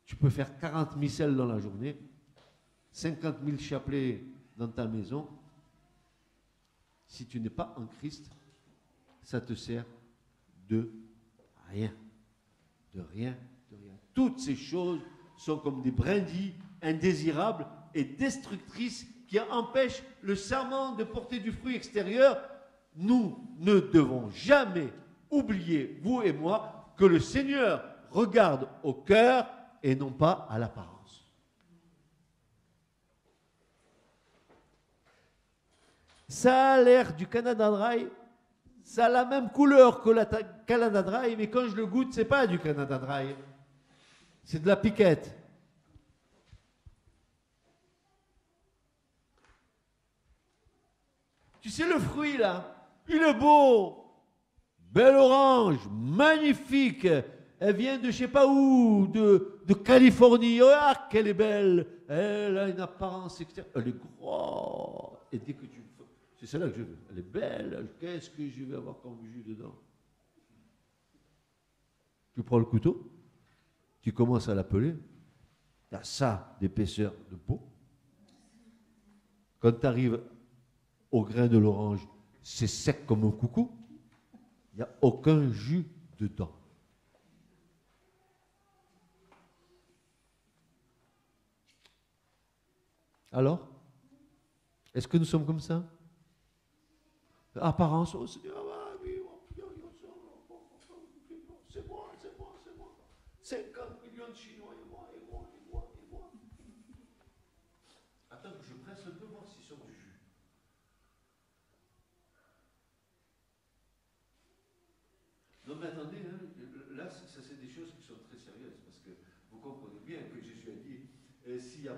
Tu peux faire 40 missels dans la journée, 50 000 chapelets dans ta maison. Si tu n'es pas en Christ, ça te sert de rien. De rien, de rien. Toutes ces choses sont comme des brindilles indésirables et destructrices qui empêchent le serment de porter du fruit extérieur. Nous ne devons jamais oublier, vous et moi, que le Seigneur regarde au cœur et non pas à l'apparence. Ça a l'air du Canada Dry, ça a la même couleur que la Canada Dry, mais quand je le goûte, c'est pas du Canada Dry. C'est de la piquette. Tu sais, le fruit, là, il est beau. Belle orange, magnifique. Elle vient de je sais pas où, de Californie. Oh, ah, qu'elle est belle. Elle a une apparence extérieure. Elle est grosse. Et dès que tu... C'est celle-là que je veux. Elle est belle. Qu'est-ce que je vais avoir comme jus dedans? Tu prends le couteau, tu commences à l'appeler. Tu as ça d'épaisseur de peau. Quand tu arrives au grain de l'orange, c'est sec comme un coucou. Il n'y a aucun jus dedans. Alors, est-ce que nous sommes comme ça? Apparence, oh, c'est moi, c'est moi, c'est moi. 50 millions de Chinois, et moi. Attends que je presse un peu, voir s'ils sont du jus. Non mais attendez, hein, là, ça c'est des choses qui sont très sérieuses, parce que vous comprenez bien que Jésus a dit, si ça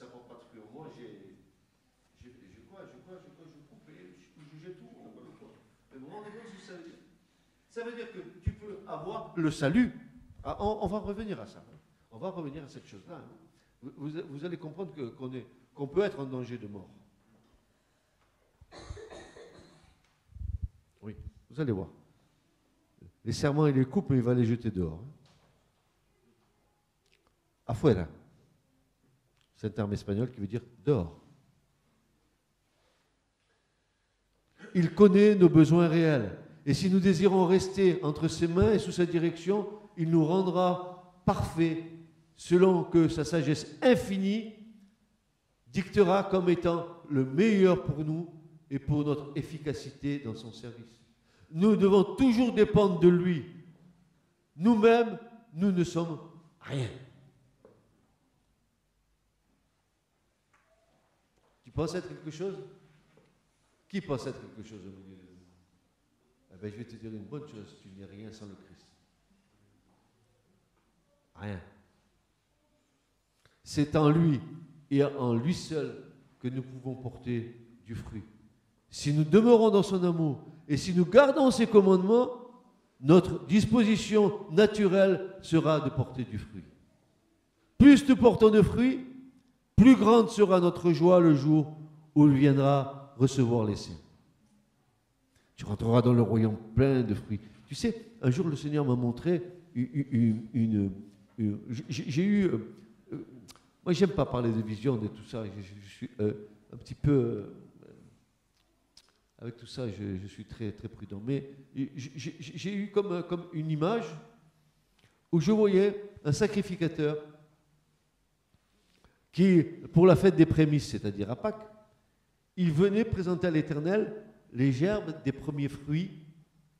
n'apporte pas de fruit en moi, je coupe et je jette tout. Mais vous vous rendez compte ce que ça veut dire? Ça veut dire que tu peux avoir le salut. Ah, on va revenir à ça. On va revenir à cette chose-là. Vous allez comprendre qu'on peut être en danger de mort. Oui, vous allez voir. Les serments, il les coupe, mais il va les jeter dehors. Afuera. C'est un terme espagnol qui veut dire dehors. Il connaît nos besoins réels. Et si nous désirons rester entre ses mains et sous sa direction, il nous rendra parfaits selon que sa sagesse infinie dictera comme étant le meilleur pour nous et pour notre efficacité dans son service. Nous devons toujours dépendre de lui. Nous-mêmes, nous ne sommes rien. Tu penses être quelque chose? Qui pense être quelque chose au milieu de nous? Eh bien, je vais te dire une bonne chose, tu n'es rien sans le Christ. Rien. C'est en lui et en lui seul que nous pouvons porter du fruit. Si nous demeurons dans son amour et si nous gardons ses commandements, notre disposition naturelle sera de porter du fruit. Plus nous portons de fruits, plus grande sera notre joie le jour où il viendra recevoir les siens. Tu rentreras dans le royaume plein de fruits. Tu sais, un jour le Seigneur m'a montré j'ai eu... moi, j'aime pas parler de vision, de tout ça. Je suis un petit peu... avec tout ça, je suis très, très prudent. Mais j'ai eu comme une image où je voyais un sacrificateur qui, pour la fête des prémices, c'est-à-dire à Pâques, il venait présenter à l'Éternel les gerbes des premiers fruits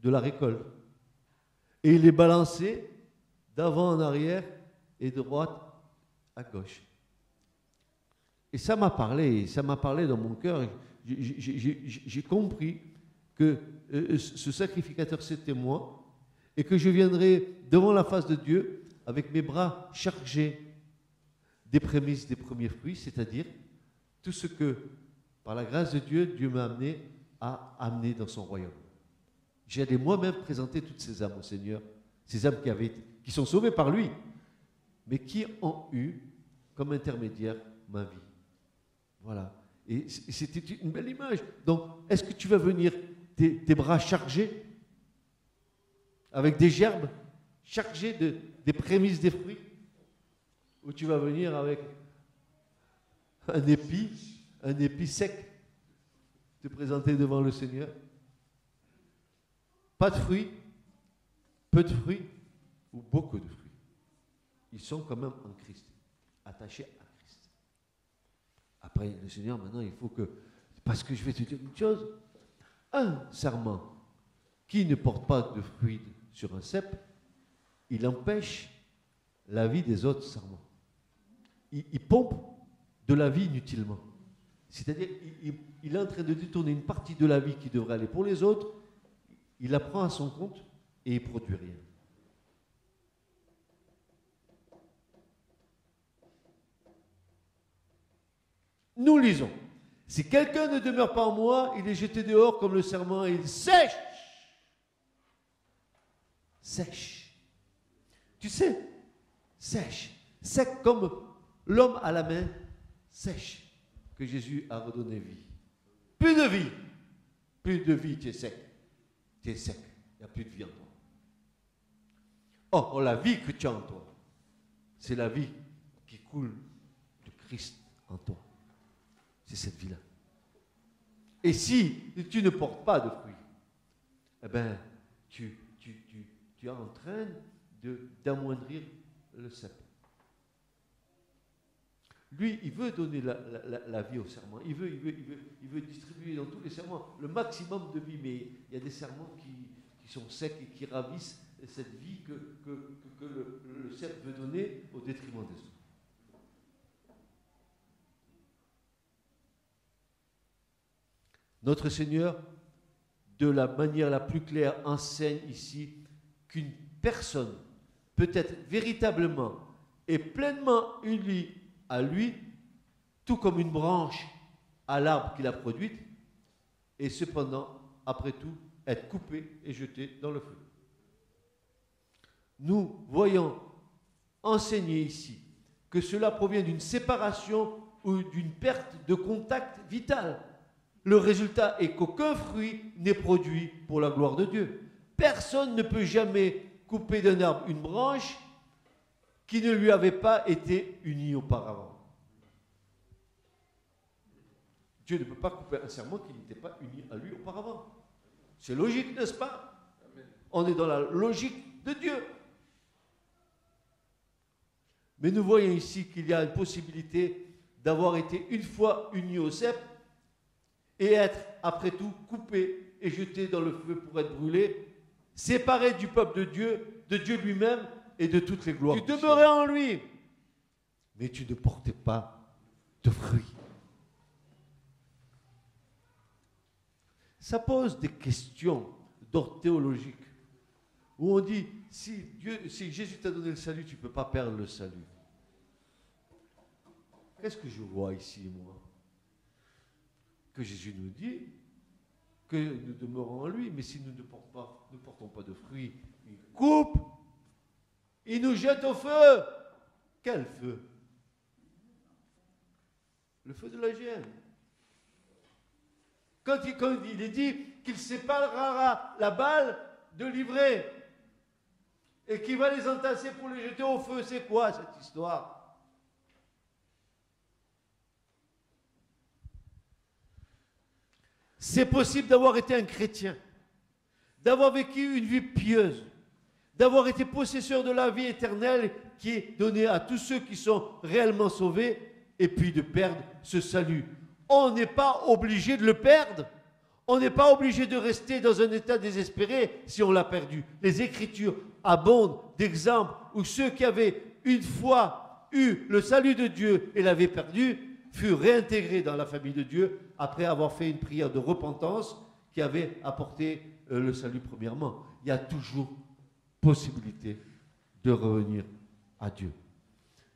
de la récolte. Et il les balançait d'avant en arrière et de droite à gauche. Et ça m'a parlé dans mon cœur. J'ai compris que ce sacrificateur, c'était moi, et que je viendrais devant la face de Dieu avec mes bras chargés des prémices des premiers fruits, c'est-à-dire tout ce que, par la grâce de Dieu, Dieu m'a amené à amener dans son royaume. J'allais moi-même présenter toutes ces âmes au Seigneur, ces âmes qui sont sauvées par lui, mais qui ont eu comme intermédiaire ma vie. Voilà. Et c'était une belle image. Donc, est-ce que tu vas venir tes bras chargés, avec des gerbes, chargés des prémices des fruits? où tu vas venir avec un épi sec, te présenter devant le Seigneur. Pas de fruits, peu de fruits ou beaucoup de fruits. Ils sont quand même en Christ, attachés à Christ. Après, le Seigneur, maintenant, il faut que... Parce que je vais te dire une chose. Un serment qui ne porte pas de fruits sur un cep, il empêche la vie des autres serments. Il pompe de la vie inutilement. C'est-à-dire, il est en train de détourner une partie de la vie qui devrait aller pour les autres, il la prend à son compte et il ne produit rien. Nous lisons. Si quelqu'un ne demeure pas en moi, il est jeté dehors comme le serment et il sèche. Sèche. Tu sais, sèche. Sec comme l'homme à la main sèche que Jésus a redonné vie. Plus de vie. Plus de vie, tu es sec. Tu es sec. Il n'y a plus de vie en toi. Or, la vie que tu as en toi, c'est la vie qui coule de Christ en toi. C'est cette vie-là. Et si tu ne portes pas de fruits, eh bien, tu es en train d'amoindrir le cep. Lui, il veut donner la vie au serment. Il veut distribuer dans tous les serments le maximum de vie. Mais il y a des serments qui sont secs et qui ravissent cette vie que le cep veut donner au détriment des autres. Notre Seigneur, de la manière la plus claire, enseigne ici qu'une personne peut être véritablement et pleinement unie à lui, tout comme une branche à l'arbre qu'il a produite, et cependant, après tout, être coupée et jetée dans le feu. Nous voyons enseigner ici que cela provient d'une séparation ou d'une perte de contact vital. Le résultat est qu'aucun fruit n'est produit pour la gloire de Dieu. Personne ne peut jamais couper d'un arbre une branche qui ne lui avait pas été unie auparavant. Dieu ne peut pas couper un serment qui n'était pas uni à lui auparavant. C'est logique, n'est-ce pas? On est dans la logique de Dieu. Mais nous voyons ici qu'il y a une possibilité d'avoir été une fois unis au cep et être, après tout, coupé et jeté dans le feu pour être brûlé, séparé du peuple de Dieu lui-même et de toutes les gloires. Tu demeurais en lui, mais tu ne portais pas de fruits. Ça pose des questions d'ordre théologique, où on dit, si Jésus t'a donné le salut, tu ne peux pas perdre le salut. Qu'est-ce que je vois ici, moi? Que Jésus nous dit que nous demeurons en lui, mais si nous ne portons pas de fruits, il coupe, il nous jette au feu. Quel feu? Le feu de la géhenne. Quand il est dit qu'il séparera la balle de l'ivraie et qu'il va les entasser pour les jeter au feu, c'est quoi cette histoire? C'est possible d'avoir été un chrétien, d'avoir vécu une vie pieuse, d'avoir été possesseur de la vie éternelle qui est donnée à tous ceux qui sont réellement sauvés, et puis de perdre ce salut. On n'est pas obligé de le perdre. On n'est pas obligé de rester dans un état désespéré si on l'a perdu. Les Écritures abondent d'exemples où ceux qui avaient une fois eu le salut de Dieu et l'avaient perdu furent réintégrés dans la famille de Dieu après avoir fait une prière de repentance qui avait apporté le salut premièrement. Il y a toujours possibilité de revenir à Dieu.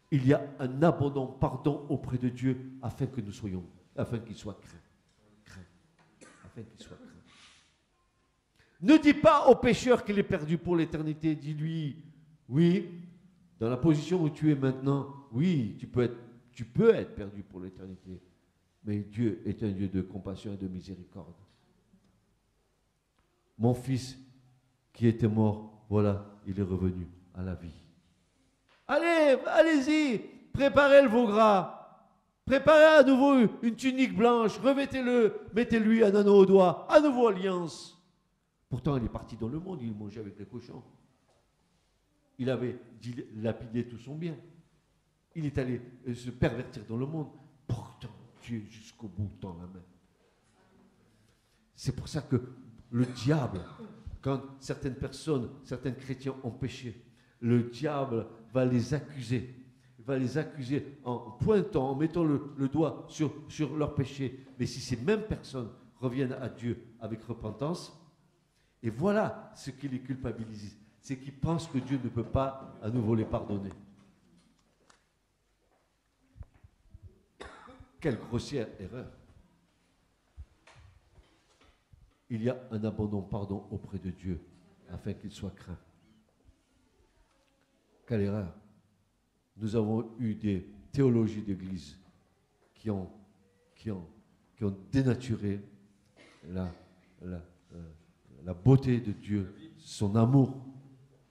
Il y a un abondant pardon auprès de Dieu afin que nous soyons, afin qu'il soit craint. Afin qu'il soit craint. Ne dis pas au pécheur qu'il est perdu pour l'éternité. Dis-lui, oui, dans la position où tu es maintenant, oui, tu peux être perdu pour l'éternité. Mais Dieu est un Dieu de compassion et de miséricorde. Mon fils qui était mort, voilà, il est revenu à la vie. Allez, allez-y, préparez le veau gras, préparez à nouveau une tunique blanche, revêtez-le, mettez-lui un anneau au doigt, à nouveau alliance. Pourtant, il est parti dans le monde, il mangeait avec les cochons. Il avait dilapidé tout son bien. Il est allé se pervertir dans le monde. Pourtant, Dieu jusqu'au bout tend la main. C'est pour ça que le diable, quand certaines personnes, certains chrétiens ont péché, le diable va les accuser. Il va les accuser en pointant, en mettant le doigt sur leur péché. Mais si ces mêmes personnes reviennent à Dieu avec repentance, et voilà ce qui les culpabilise, c'est qu'ils pensent que Dieu ne peut pas à nouveau les pardonner. Quelle grossière erreur. Il y a un abandon pardon auprès de Dieu afin qu'il soit craint. Quelle erreur. Nous avons eu des théologies d'église qui ont dénaturé la beauté de Dieu, son amour.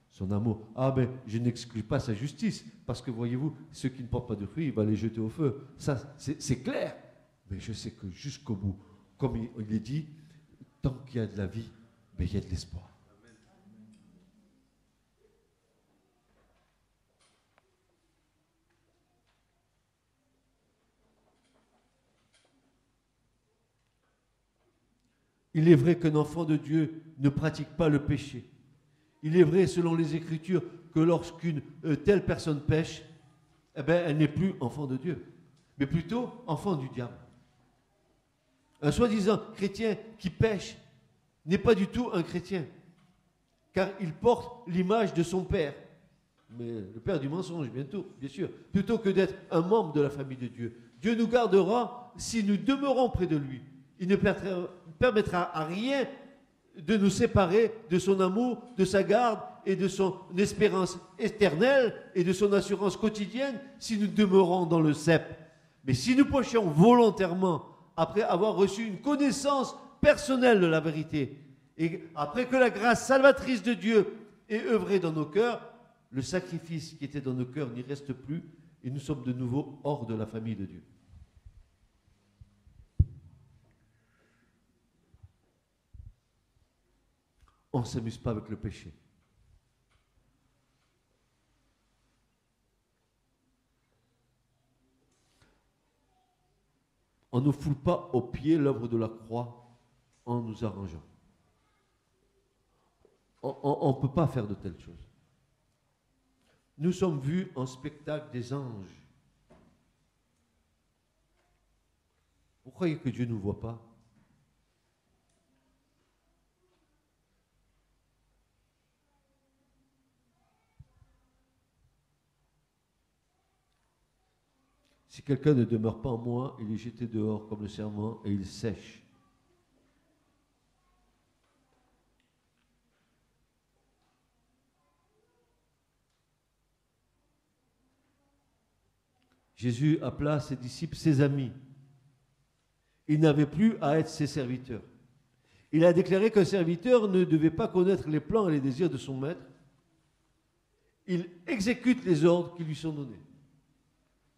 Son amour. Ah ben, je n'exclus pas sa justice, parce que voyez-vous, ceux qui ne portent pas de fruits, il va les jeter au feu. Ça, c'est clair. Mais je sais que jusqu'au bout, comme il est dit, tant qu'il y a de la vie, ben, il y a de l'espoir. Il est vrai qu'un enfant de Dieu ne pratique pas le péché. Il est vrai, selon les Écritures, que lorsqu'une telle personne pêche, eh ben, elle n'est plus enfant de Dieu, mais plutôt enfant du diable. Un soi-disant chrétien qui pêche n'est pas du tout un chrétien, car il porte l'image de son père, mais le père du mensonge, bien sûr, plutôt que d'être un membre de la famille de Dieu. Dieu nous gardera si nous demeurons près de lui. Il ne permettra à rien de nous séparer de son amour, de sa garde et de son espérance éternelle et de son assurance quotidienne si nous demeurons dans le cep. Mais si nous péchons volontairement, après avoir reçu une connaissance personnelle de la vérité, et après que la grâce salvatrice de Dieu ait œuvré dans nos cœurs, le sacrifice qui était dans nos cœurs n'y reste plus et nous sommes de nouveau hors de la famille de Dieu. On ne s'amuse pas avec le péché. On ne foule pas au pied l'œuvre de la croix en nous arrangeant. On ne peut pas faire de telles choses. Nous sommes vus en spectacle des anges. Vous croyez que Dieu ne nous voit pas? Si quelqu'un ne demeure pas en moi, il est jeté dehors comme le serment et il sèche. Jésus appela ses disciples ses amis. Il n'avait plus à être ses serviteurs. Il a déclaré qu'un serviteur ne devait pas connaître les plans et les désirs de son maître. Il exécute les ordres qui lui sont donnés.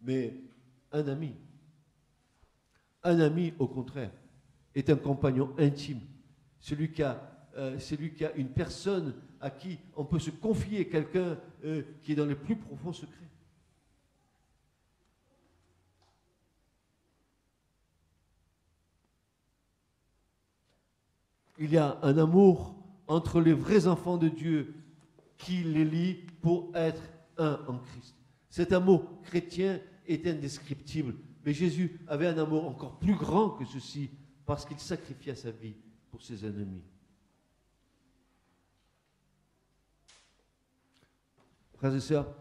Mais un ami au contraire, est un compagnon intime. Celui qui a une personne à qui on peut se confier, quelqu'un qui est dans les plus profonds secrets. Il y a un amour entre les vrais enfants de Dieu qui les lie pour être un en Christ. Cet amour chrétien est indescriptible, mais Jésus avait un amour encore plus grand que ceci parce qu'il sacrifia sa vie pour ses ennemis. Frères et sœurs,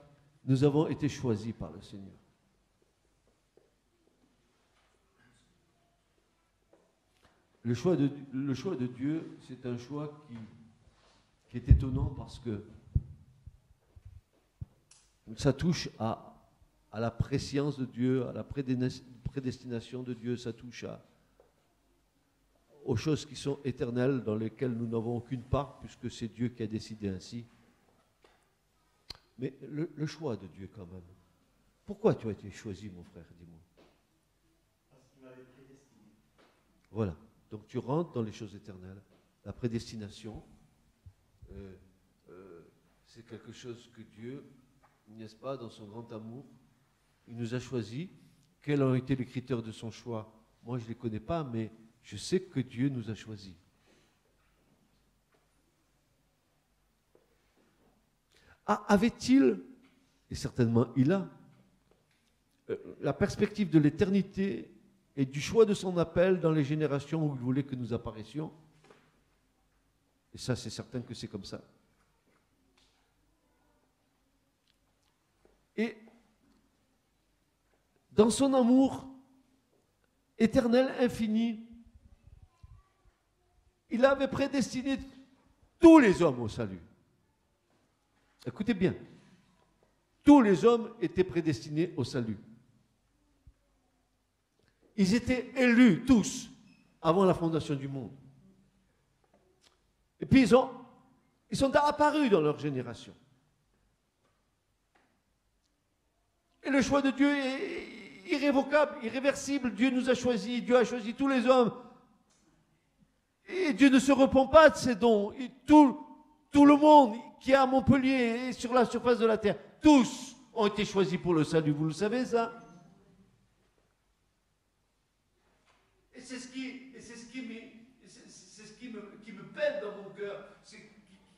nous avons été choisis par le Seigneur. Le choix de Dieu, c'est un choix qui est étonnant parce que ça touche à la préscience de Dieu, à la prédestination de Dieu, ça touche aux choses qui sont éternelles, dans lesquelles nous n'avons aucune part, puisque c'est Dieu qui a décidé ainsi. Mais le choix de Dieu quand même. Pourquoi tu as été choisi, mon frère? Dis-moi. Parce qu'il m'avait prédestiné. Voilà. Donc tu rentres dans les choses éternelles. La prédestination, c'est quelque chose que Dieu, n'est-ce pas, dans son grand amour, il nous a choisis. Quels ont été les critères de son choix? Moi, je ne les connais pas, mais je sais que Dieu nous a choisis. Avait-il, et certainement il a, la perspective de l'éternité et du choix de son appel dans les générations où il voulait que nous apparaissions? Et ça, c'est certain que c'est comme ça. Et dans son amour éternel, infini, il avait prédestiné tous les hommes au salut. Écoutez bien, tous les hommes étaient prédestinés au salut. Ils étaient élus tous avant la fondation du monde. Et puis ils sont apparus dans leur génération. Et le choix de Dieu est irrévocable, irréversible. Dieu nous a choisis, Dieu a choisi tous les hommes. Et Dieu ne se repent pas de ses dons. Et tout le monde qui est à Montpellier et sur la surface de la terre, tous ont été choisis pour le salut. Vous le savez, ça? Et c'est ce qui me peine dans mon cœur. C'est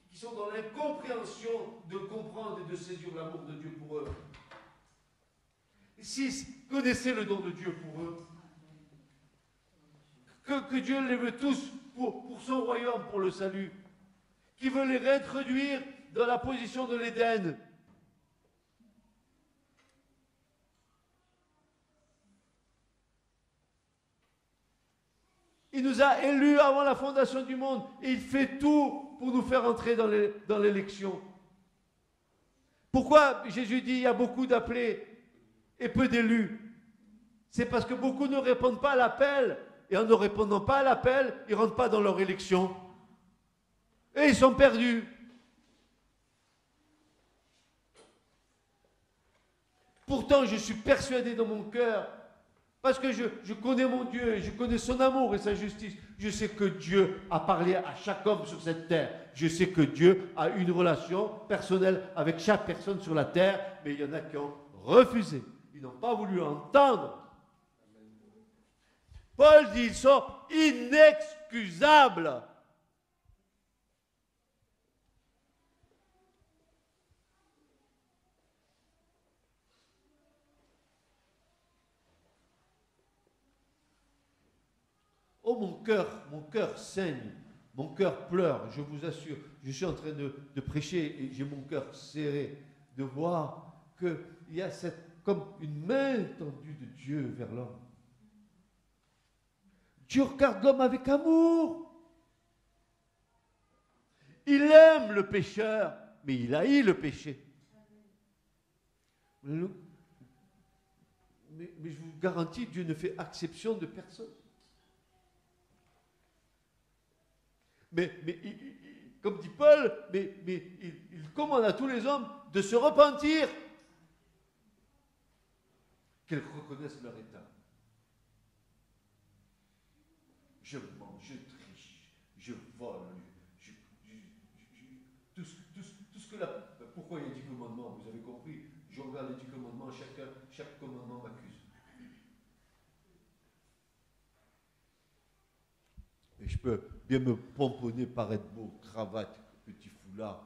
qu'ils sont dans l'incompréhension de comprendre et de saisir l'amour de Dieu pour eux. S'ils connaissaient le don de Dieu pour eux, que Dieu les veut tous pour son royaume, pour le salut, qui veut les réintroduire dans la position de l'Éden. Il nous a élus avant la fondation du monde et il fait tout pour nous faire entrer dans l'élection. Pourquoi Jésus dit il y a beaucoup d'appelés et peu d'élus? C'est parce que beaucoup ne répondent pas à l'appel. Et en ne répondant pas à l'appel, ils ne rentrent pas dans leur élection. Et ils sont perdus. Pourtant, je suis persuadé dans mon cœur, parce que je connais mon Dieu, et je connais son amour et sa justice. Je sais que Dieu a parlé à chaque homme sur cette terre. Je sais que Dieu a une relation personnelle avec chaque personne sur la terre, mais il y en a qui ont refusé. Ils n'ont pas voulu entendre. Paul dit, ils sont inexcusables. Oh, mon cœur saigne, mon cœur pleure, je vous assure. Je suis en train de prêcher et j'ai mon cœur serré de voir qu'il y a comme une main tendue de Dieu vers l'homme. Dieu regarde l'homme avec amour. Il aime le pécheur, mais il haït le péché. Mais je vous garantis, Dieu ne fait exception de personne. Mais comme dit Paul, il commande à tous les hommes de se repentir, qu'ils reconnaissent leur état. Je mens, je triche, je vole, tout ce que là. Pourquoi il y a 10 commandements? Vous avez compris? Je regarde les 10 commandements, chaque commandement m'accuse. Et je peux bien me pomponner, paraître beau, cravate, petit foulard,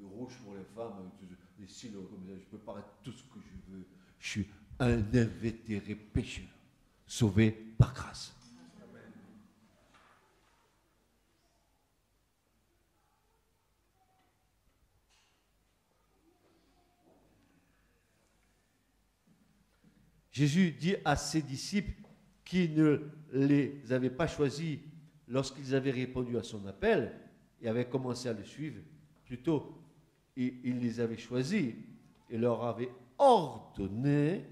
rouge pour les femmes, les cils comme ça. Je peux paraître tout ce que je veux. Je suis un invétéré pécheur, sauvé par grâce. Jésus dit à ses disciples qui ne les avaient pas choisis lorsqu'ils avaient répondu à son appel et avaient commencé à le suivre, plutôt il les avait choisis et leur avait ordonné,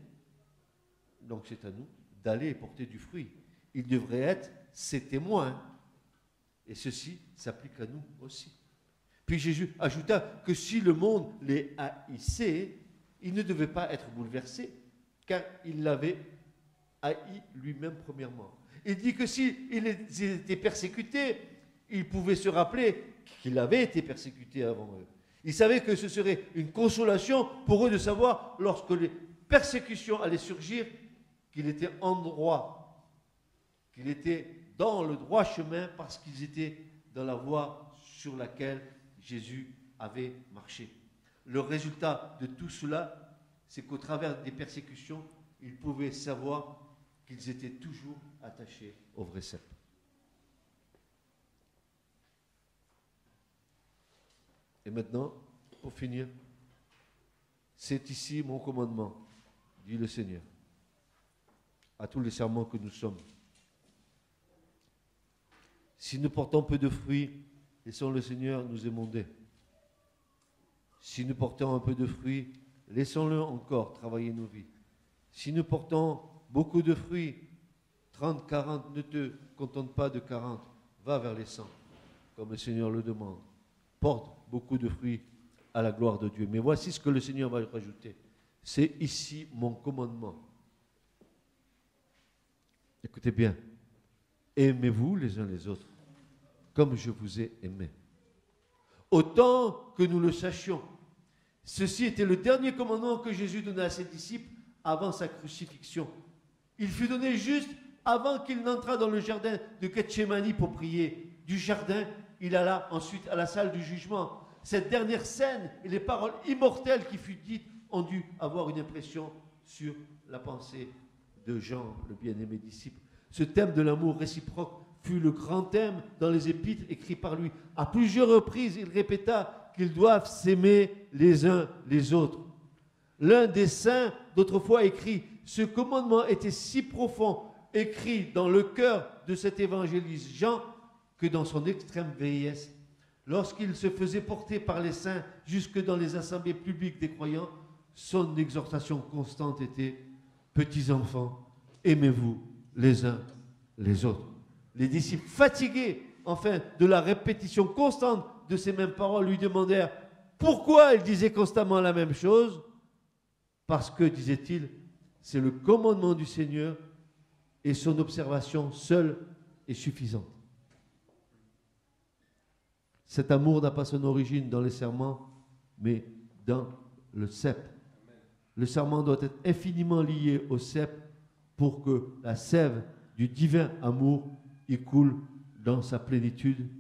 donc c'est à nous, d'aller et porter du fruit. Ils devraient être ses témoins. Et ceci s'applique à nous aussi. Puis Jésus ajouta que si le monde les haïssait, il ne devait pas être bouleversé, car il l'avait haï lui-même premièrement. Il dit que s'ils étaient persécutés, il pouvait se rappeler qu'il avait été persécuté avant eux. Il savait que ce serait une consolation pour eux de savoir, lorsque les persécutions allaient surgir, qu'il était en droit, qu'il était dans le droit chemin parce qu'ils étaient dans la voie sur laquelle Jésus avait marché. Le résultat de tout cela, c'est qu'au travers des persécutions, ils pouvaient savoir qu'ils étaient toujours attachés au vrai cep. Et maintenant, pour finir, c'est ici mon commandement, dit le Seigneur, à tous les serments que nous sommes. Si nous portons peu de fruits, laissons le Seigneur nous émonder. Si nous portons un peu de fruits, laissons-le encore travailler nos vies. Si nous portons beaucoup de fruits, 30, 40, ne te contente pas de 40, va vers les 100, comme le Seigneur le demande. Porte beaucoup de fruits à la gloire de Dieu. Mais voici ce que le Seigneur va rajouter. C'est ici mon commandement. Écoutez bien. Aimez-vous les uns les autres, comme je vous ai aimé. Autant que nous le sachions, ceci était le dernier commandement que Jésus donna à ses disciples avant sa crucifixion. Il fut donné juste avant qu'il n'entrât dans le jardin de Gethsémani pour prier. Du jardin, il alla ensuite à la salle du jugement. Cette dernière scène et les paroles immortelles qui furent dites ont dû avoir une impression sur la pensée de Jean, le bien-aimé disciple. Ce thème de l'amour réciproque fut le grand thème dans les épîtres écrits par lui. À plusieurs reprises, il répéta qu'ils doivent s'aimer les uns les autres. L'un des saints d'autrefois écrit « Ce commandement était si profond, écrit dans le cœur de cet évangéliste Jean, que dans son extrême vieillesse, lorsqu'il se faisait porter par les saints jusque dans les assemblées publiques des croyants, son exhortation constante était « Petits enfants, aimez-vous les uns les autres. » Les disciples, fatigués enfin de la répétition constante de ces mêmes paroles, lui demandèrent pourquoi il disait constamment la même chose. Parce que, disait-il, c'est le commandement du Seigneur et son observation seule est suffisante. Cet amour n'a pas son origine dans les serments, mais dans le cep. Le serment doit être infiniment lié au cep pour que la sève du divin amour y coule dans sa plénitude.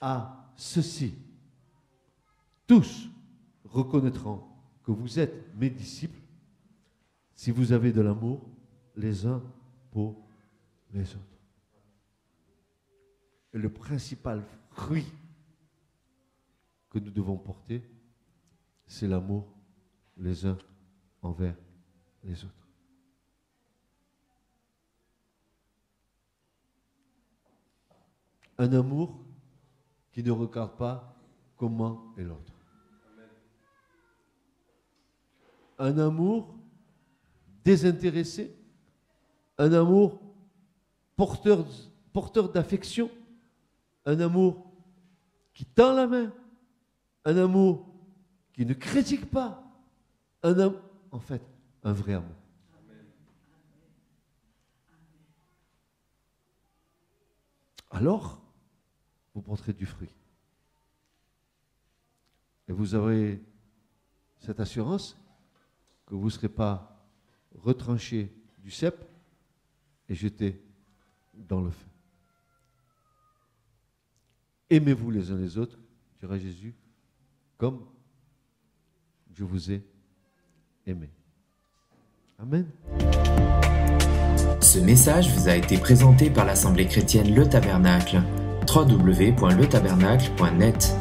À ceci, tous reconnaîtront que vous êtes mes disciples si vous avez de l'amour les uns pour les autres. Et le principal fruit que nous devons porter, c'est l'amour les uns envers les autres. Un amour qui ne regarde pas comment est l'autre. Un amour désintéressé, un amour porteur d'affection, un amour qui tend la main, un amour qui ne critique pas, en fait, un vrai amour. Alors, vous porterez du fruit. Et vous aurez cette assurance que vous ne serez pas retranché du cep et jeté dans le feu. Aimez-vous les uns les autres, dira Jésus, comme je vous ai aimé. Amen. Ce message vous a été présenté par l'Assemblée chrétienne Le Tabernacle. www.letabernacle.net